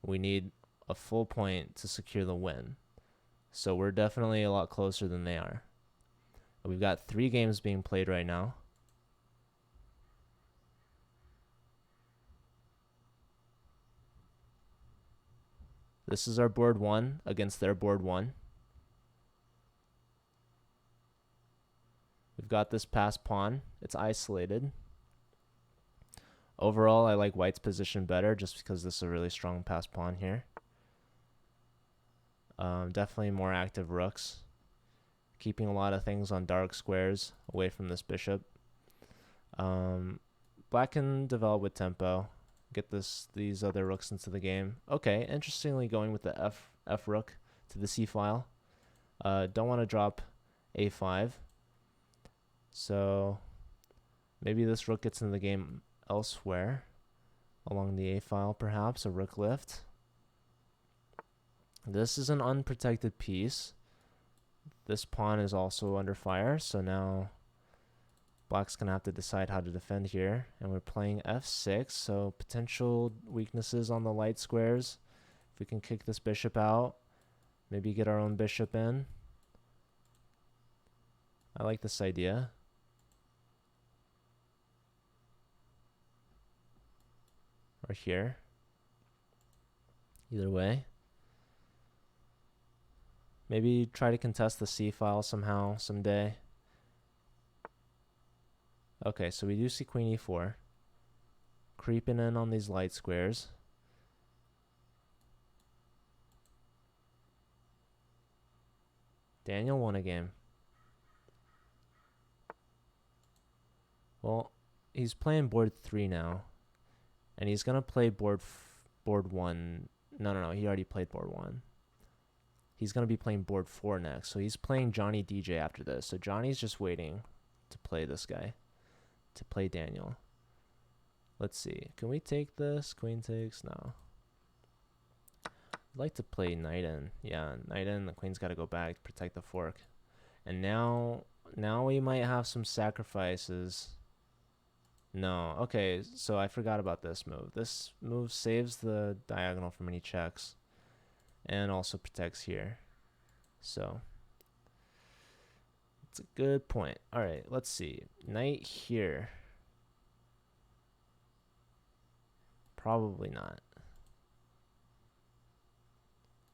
We need a full point to secure the win. So we're definitely a lot closer than they are. We've got 3 games being played right now. This is our board 1 against their board 1. We've got this passed pawn. It's isolated. Overall, I like white's position better just because this is a really strong passed pawn here. Definitely more active rooks. Keeping a lot of things on dark squares away from this bishop. Black can develop with tempo. Get these other rooks into the game. Okay, interestingly going with the F rook to the C file. Don't want to drop A5. So maybe this rook gets into the game elsewhere. Along the A file perhaps, a rook lift. This is an unprotected piece. This pawn is also under fire, so now black's going to have to decide how to defend here. And we're playing F6, so potential weaknesses on the light squares. If we can kick this bishop out, maybe get our own bishop in. I like this idea. Or here. Either way. Maybe try to contest the C file somehow, someday. Okay, so we do see queen e4. Creeping in on these light squares. Daniel won a game. Well, he's playing board 3 now. And he's going to play board 1. No, he already played board 1. He's going to be playing board 4 next. So he's playing Johnny DJ after this. So Johnny's just waiting to play this guy. To play Daniel. Let's see. Can we take this? Queen takes? No. I'd like to play knight in. Yeah, knight in. The queen's got to go back to protect the fork. And now we might have some sacrifices. No. Okay, so I forgot about this move. This move saves the diagonal from any checks. And also protects here. So it's a good point. All right, let's see. Knight here. Probably not.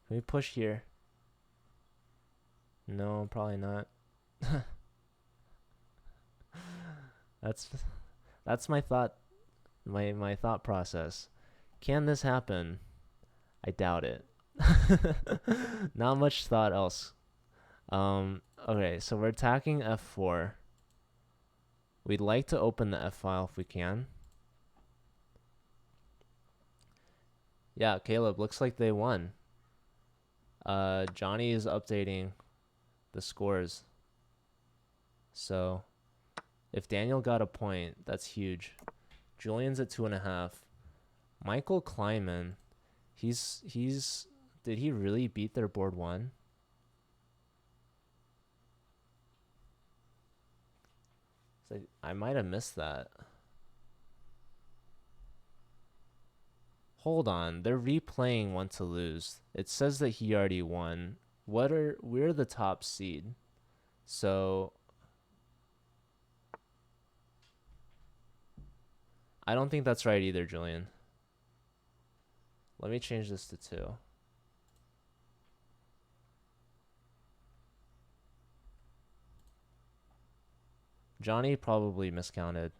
Can we push here? No, probably not. That's my thought. My thought process. Can this happen? I doubt it. Not much thought else. Okay, so we're attacking f4. We'd like to open the f file if we can. Yeah, Caleb, looks like they won. Johnny is updating the scores. So if Daniel got a point, that's huge. Julian's at 2.5. Michael Kleiman, did he really beat their board 1? So I might have missed that. Hold on, they're replaying Want to Lose. It says that he already won. We're the top seed. So I don't think that's right either, Julian. Let me change this to 2. Johnny probably miscounted.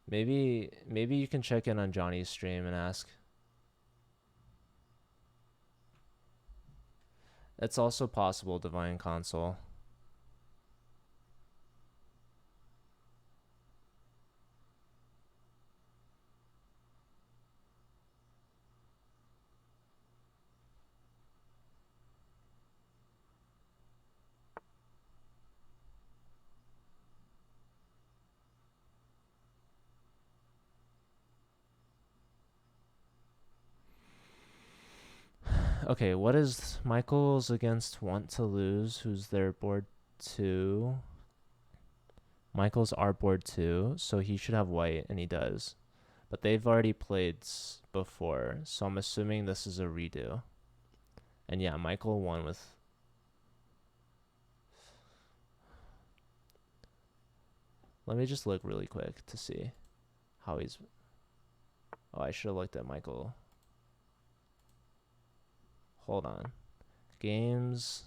Maybe you can check in on Johnny's stream and ask. It's also possible, Divine Console. Okay, what is Michael's against Want to Lose? Who's their board 2? Michael's our board 2, so he should have white, and he does. But they've already played before, so I'm assuming this is a redo. And yeah, Michael won with... Let me just look really quick to see how he's... Oh, I should have looked at Michael. Hold on. Games...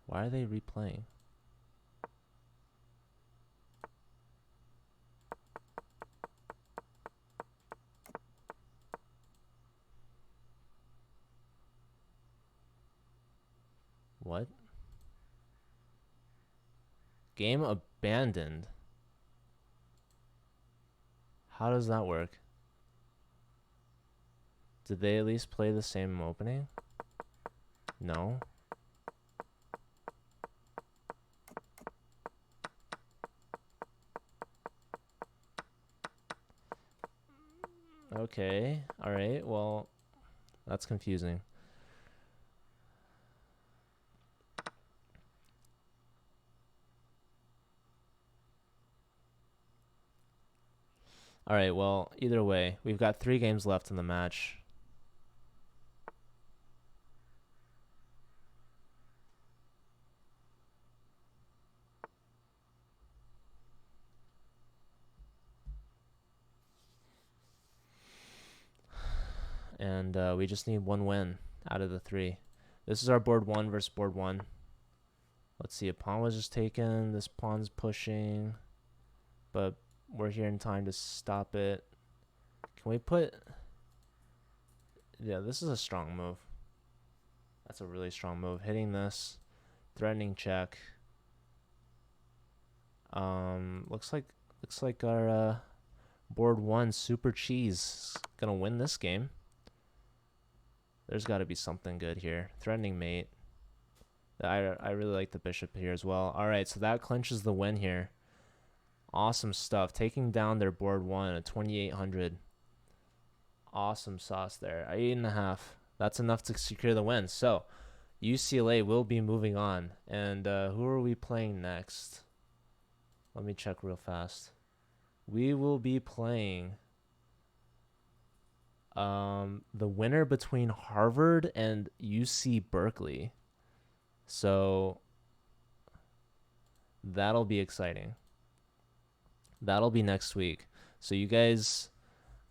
Why are they replaying? What? Game abandoned. How does that work? Did they at least play the same opening? No. Okay. All right. Well, that's confusing. All right. Well, either way, we've got 3 games left in the match. And we just need 1 win out of the 3. This is our board 1 versus board 1. Let's see. A pawn was just taken. This pawn's pushing. But we're here in time to stop it. Can we put... Yeah, this is a strong move. That's a really strong move. Hitting this. Threatening check. Looks like our board 1 Super Cheese is gonna win this game. There's got to be something good here. Threatening mate. I really like the bishop here as well. All right, so that clinches the win here. Awesome stuff. Taking down their board 1 at 2,800. Awesome sauce there. 8.5. That's enough to secure the win. So UCLA will be moving on. And who are we playing next? Let me check real fast. We will be playing the winner between Harvard and UC Berkeley. So that'll be exciting. That'll be next week. So you guys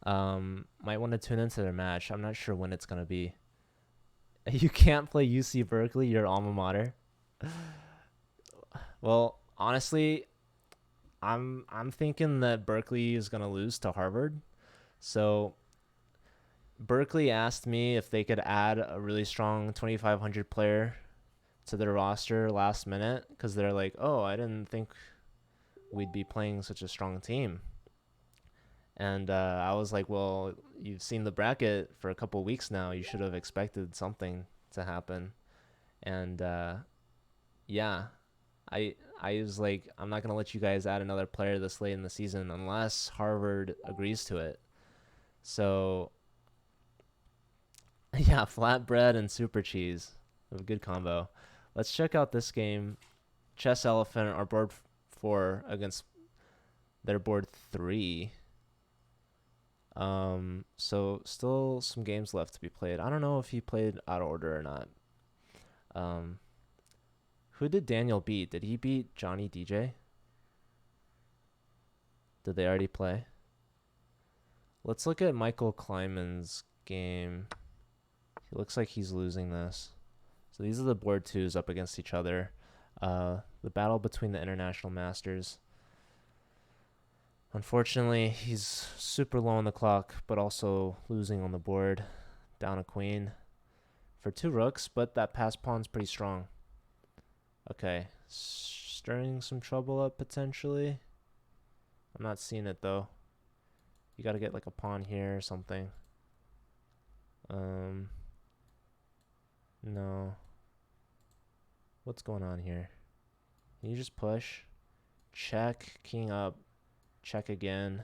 might want to tune into their match. I'm not sure when it's going to be. You can't play UC Berkeley, your alma mater. Well, honestly, I'm thinking that Berkeley is going to lose to Harvard. So Berkeley asked me if they could add a really strong 2,500 player to their roster last minute because they're like, oh, I didn't think we'd be playing such a strong team. And I was like, well, you've seen the bracket for a couple weeks now. You should have expected something to happen. And yeah, I was like, I'm not going to let you guys add another player this late in the season unless Harvard agrees to it. So yeah, flatbread and super cheese. A good combo. Let's check out this game. Chess Elephant, our board 4 against their board 3. So still some games left to be played. I don't know if he played out of order or not. Who did Daniel beat? Did he beat Johnny DJ? Did they already play? Let's look at Michael Kleiman's game. He looks like he's losing this. So these are the board 2s up against each other. The battle between the international masters. Unfortunately, he's super low on the clock, but also losing on the board. Down a queen for 2 rooks, but that pass pawn's pretty strong. Okay, stirring some trouble up potentially. I'm not seeing it though. You gotta get like a pawn here or something. No. What's going on here? Can you just push? Check, king up, check again.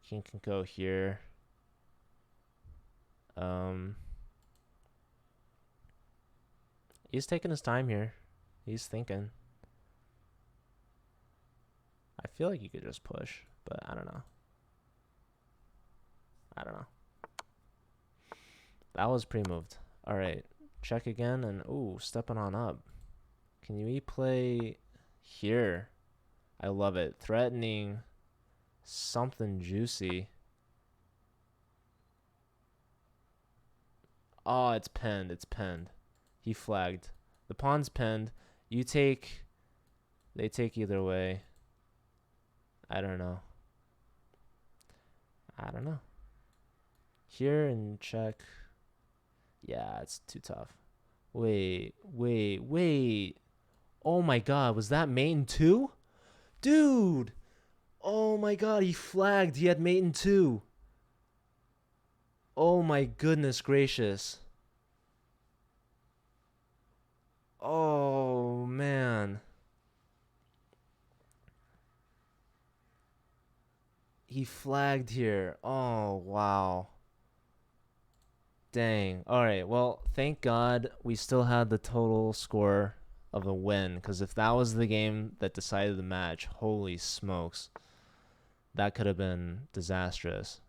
King can go here. He's taking his time here. He's thinking. I feel like you could just push, but I don't know. That was pre-moved. All right, check again, and ooh, stepping on up. Can you play here? I love it. Threatening something juicy. Oh, it's penned. It's penned. He flagged. The pawn's penned. You take. They take either way. I don't know. Here and check. Yeah, it's too tough. Wait. Oh my god, was that mate in 2? Dude! Oh my god, he flagged. He had mate in 2. Oh my goodness gracious. Oh man. He flagged here. Oh wow. Dang. All right. Well, thank God we still had the total score of a win, because if that was the game that decided the match, holy smokes, that could have been disastrous.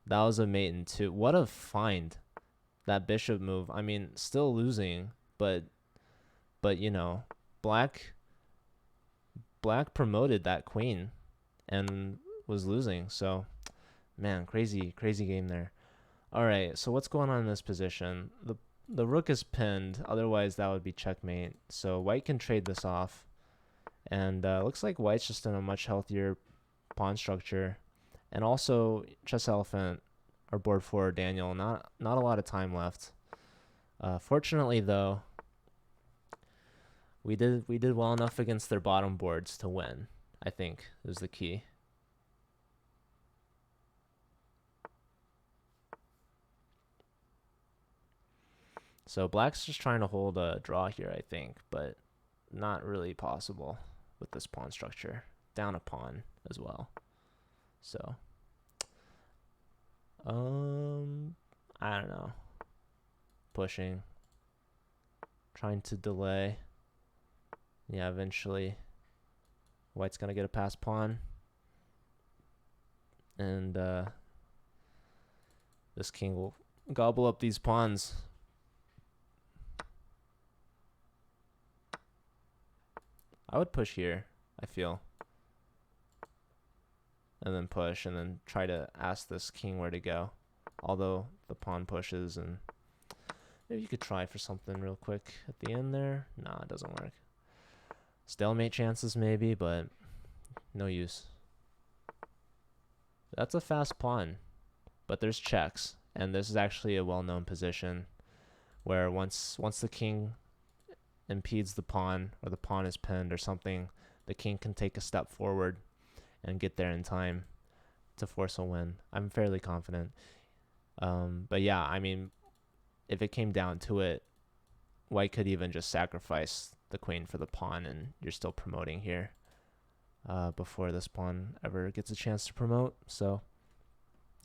That was a mate in 2. What a find. That bishop move. I mean, still losing, but you know, black promoted that queen and was losing. So, man, crazy game there. All right, so what's going on in this position? The rook is pinned, otherwise that would be checkmate. So white can trade this off. And looks like white's just in a much healthier pawn structure. And also, Chess Elephant, or board 4, Daniel, not a lot of time left. Fortunately, though, we did well enough against their bottom boards to win, I think, is the key. So black's just trying to hold a draw here, I think, but not really possible with this pawn structure. Down a pawn as well. So, I don't know. Pushing. Trying to delay. Yeah, eventually white's going to get a passed pawn. And this king will gobble up these pawns. I would push here, I feel. And then push, and then try to ask this king where to go. Although the pawn pushes, and maybe you could try for something real quick at the end there. Nah, it doesn't work. Stalemate chances maybe, but no use. That's a fast pawn, but there's checks, and this is actually a well-known position where once the king impedes the pawn, or the pawn is pinned or something, the king can take a step forward and get there in time to force a win. I'm fairly confident. But yeah, I mean, if it came down to it, white could even just sacrifice the queen for the pawn, and you're still promoting here before this pawn ever gets a chance to promote. So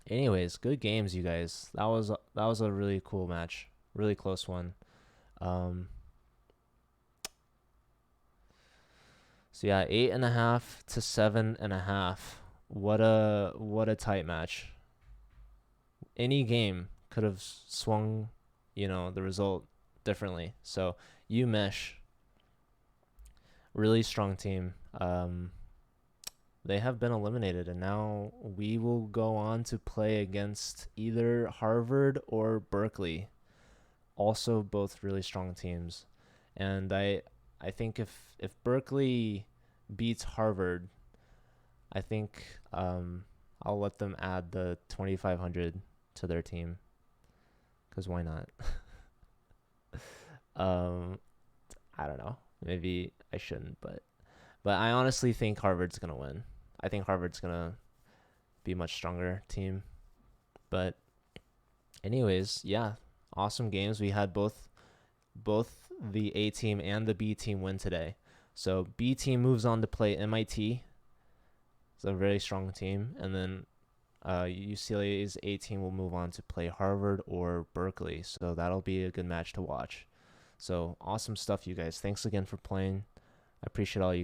anyways, good games, you guys. That was a really cool match, really close one. So yeah, 8.5 to 7.5. What a tight match. Any game could have swung, the result differently. So UMich, really strong team. They have been eliminated, and now we will go on to play against either Harvard or Berkeley. Also, both really strong teams. And I think if Berkeley beats Harvard, I think I'll let them add the 2,500 to their team, because why not? I don't know. Maybe I shouldn't, but I honestly think Harvard's gonna win. I think Harvard's gonna be a much stronger team. But anyways, yeah, awesome games. We had both the A team and the B team win today. So B team moves on to play MIT. It's a very strong team. And then UCLA's 18 will move on to play Harvard or Berkeley, so that'll be a good match to watch. So awesome stuff, you guys. Thanks again for playing. I appreciate all you guys.